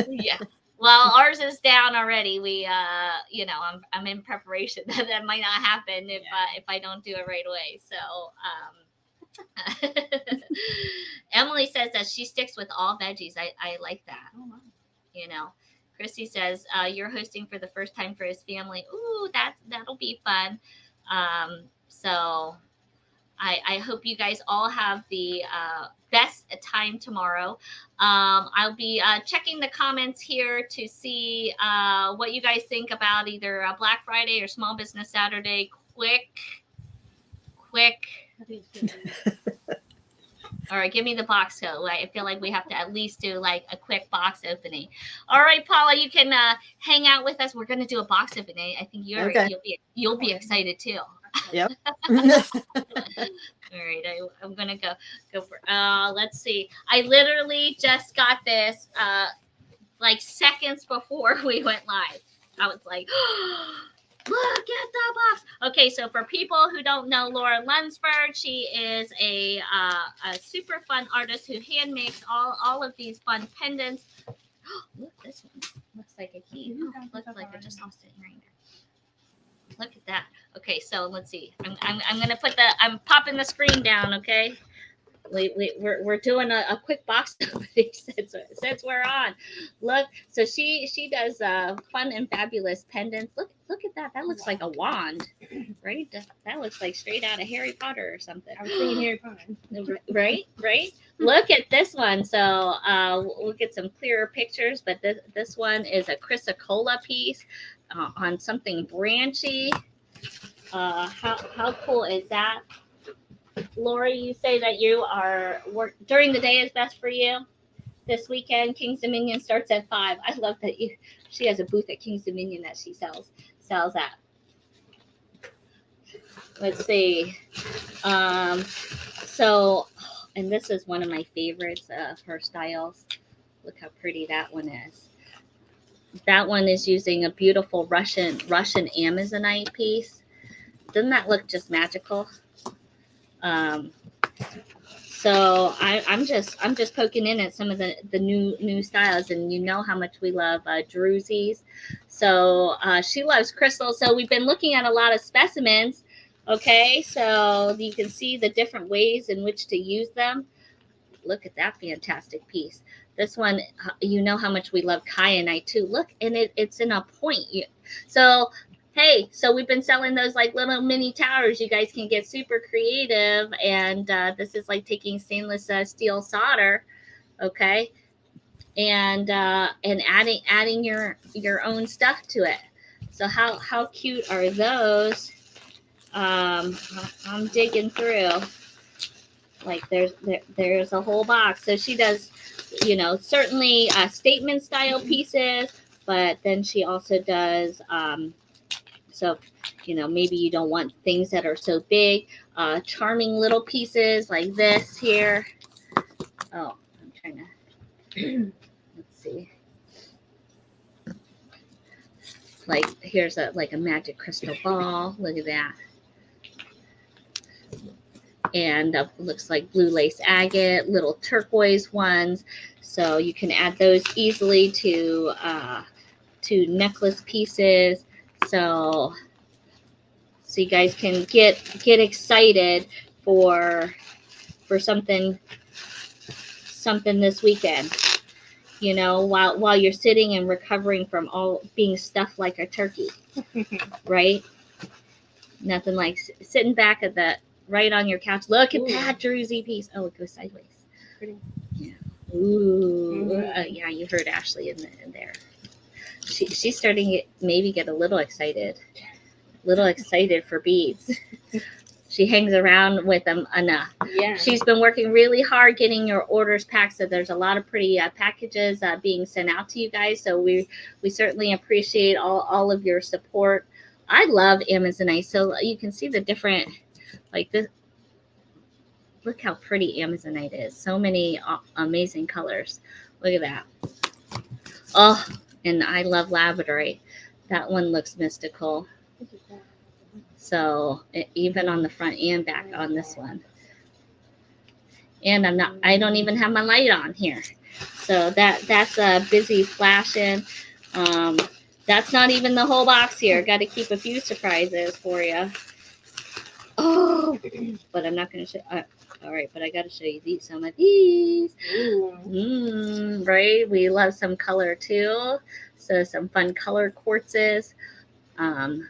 Yeah. Well, ours is down already. We, I'm in preparation. That might not happen if I don't do it right away. So, Emily says that she sticks with all veggies. I like that. Oh, wow. Christy says you're hosting for the first time for his family. Ooh, that'll be fun. So I hope you guys all have the best time tomorrow. I'll be checking the comments here to see what you guys think about either Black Friday or Small Business Saturday. Quick. All right, give me the box code. I feel like we have to at least do like a quick box opening. All right, Paula, you can hang out with us. We're going to do a box opening. I think you'll be excited too. Yep. All right, I'm gonna go for. Let's see. I literally just got this like seconds before we went live. I was like, look at the box. Okay, so for people who don't know Laura Lunsford, she is a super fun artist who hand makes all of these fun pendants. Look, this one looks like a key. Oh, looks like I just lost it right there. Look at that. Okay, so let's see. I'm gonna I'm popping the screen down. Okay, we're doing a quick box opening since we're on. Look, so she does fun and fabulous pendants. Look at that. That looks like a wand, right? That looks like straight out of Harry Potter or something. I was thinking Harry Potter. Right. Look at this one. So we'll get some clearer pictures, but this one is a chrysocolla piece. On something branchy. How cool is that? Lori, you say that you are during the day is best for you. This weekend, King's Dominion starts at 5. I love that she has a booth at King's Dominion that she sells at. Let's see. So, and this is one of my favorites of her styles. Look how pretty that one is. That one is using a beautiful Russian Amazonite piece. Doesn't that look just magical? So I'm just poking in at some of the new styles, and you know how much we love druzies. So she loves crystals. So we've been looking at a lot of specimens. Okay, so you can see the different ways in which to use them. Look at that fantastic piece. This one, you know how much we love kyanite too. Look, and it's in a point. So, hey, so we've been selling those like little mini towers. You guys can get super creative. And this is like taking stainless steel solder, okay, and adding your own stuff to it. So how cute are those? I'm digging through. Like there's a whole box. So she does, certainly statement style pieces, but then she also does, so, maybe you don't want things that are so big, charming little pieces like this here. Oh, I'm trying to, let's see. Like here's a magic crystal ball. Look at that. And looks like blue lace agate, little turquoise ones. So you can add those easily to necklace pieces. So you guys can get excited for something this weekend. you know, while you're sitting and recovering from all being stuffed like a turkey, right? Nothing like sitting back at the right on your couch. Look at that druzy piece. Oh, it goes sideways. Pretty. Yeah. Ooh. Yeah, you heard Ashley in there. She's starting to maybe get a little excited for beads. She hangs around with them enough. Yeah. She's been working really hard getting your orders packed. So there's a lot of pretty packages being sent out to you guys. So we certainly appreciate all of your support. I love Amazonite. So you can see the different, like this. Look how pretty Amazonite is. So many amazing colors. Look at that. Oh, and I love labradorite. That one looks mystical. So even on the front and back on this one. And I don't even have my light on here. So that's busy flashing. That's not even the whole box here. Got to keep a few surprises for you. Oh, but I'm not going to show. All right, but I got to show you some of these. Right? We love some color too. So some fun color quartzes. I'm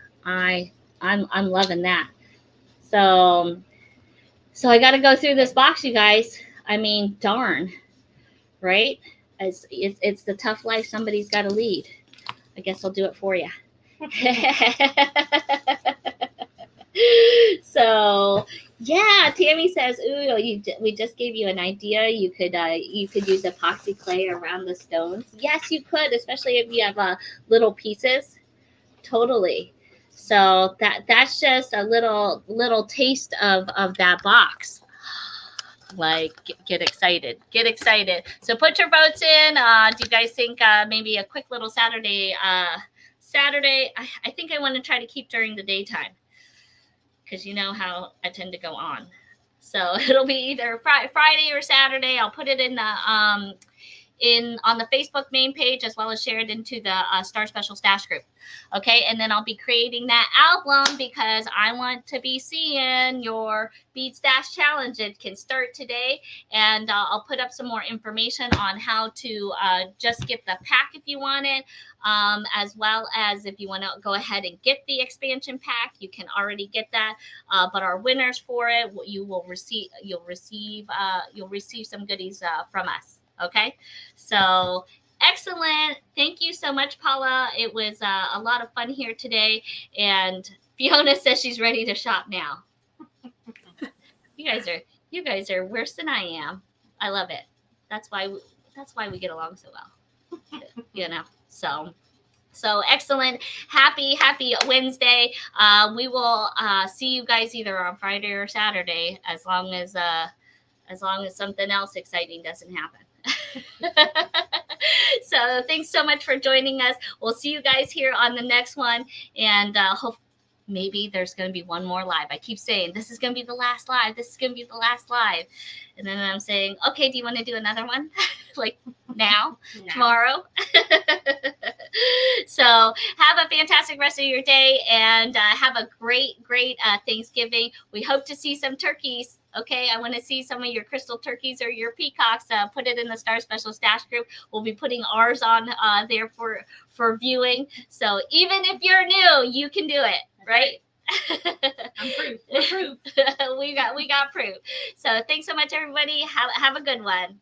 loving that. So I got to go through this box, you guys. I mean, darn, right? It's the tough life somebody's got to lead. I guess I'll do it for you. So yeah, Tammy says, "Ooh, we just gave you an idea. You could use epoxy clay around the stones. Yes, you could, especially if you have little pieces. Totally. So that's just a little taste of that box. Like get excited. So put your votes in. Do you guys think maybe a quick little Saturday? I think I want to try to keep during the daytime. Because you know how I tend to go on. So it'll be either Friday or Saturday. I'll put it in the on the Facebook main page, as well as share it into the Star Special Stash group. Okay, and then I'll be creating that album because I want to be seeing your Bead Stash challenge. It can start today, and I'll put up some more information on how to just get the pack if you want it, as well as if you want to go ahead and get the expansion pack, you can already get that. But our winners for it, you'll receive some goodies from us. Okay, so excellent. Thank you so much, Paula. It was a lot of fun here today. And Fiona says she's ready to shop now. You guys are worse than I am. I love it. That's why we get along so well. You know. So excellent. Happy Wednesday. We will see you guys either on Friday or Saturday, as long as something else exciting doesn't happen. So thanks so much for joining us. We'll see you guys here on the next one, and hope maybe there's going to be one more live. I keep saying this is going to be the last live, and then I'm saying, okay, do you want to do another one? Like now, tomorrow? So have a fantastic rest of your day, and have a great Thanksgiving. We hope to see some turkeys. Okay, I want to see some of your crystal turkeys or your peacocks. Put it in the Star Special Stash group. We'll be putting ours on there for viewing. So even if you're new, you can do it, right? I'm proof. We're proof. we got proof. So thanks so much, everybody. Have a good one.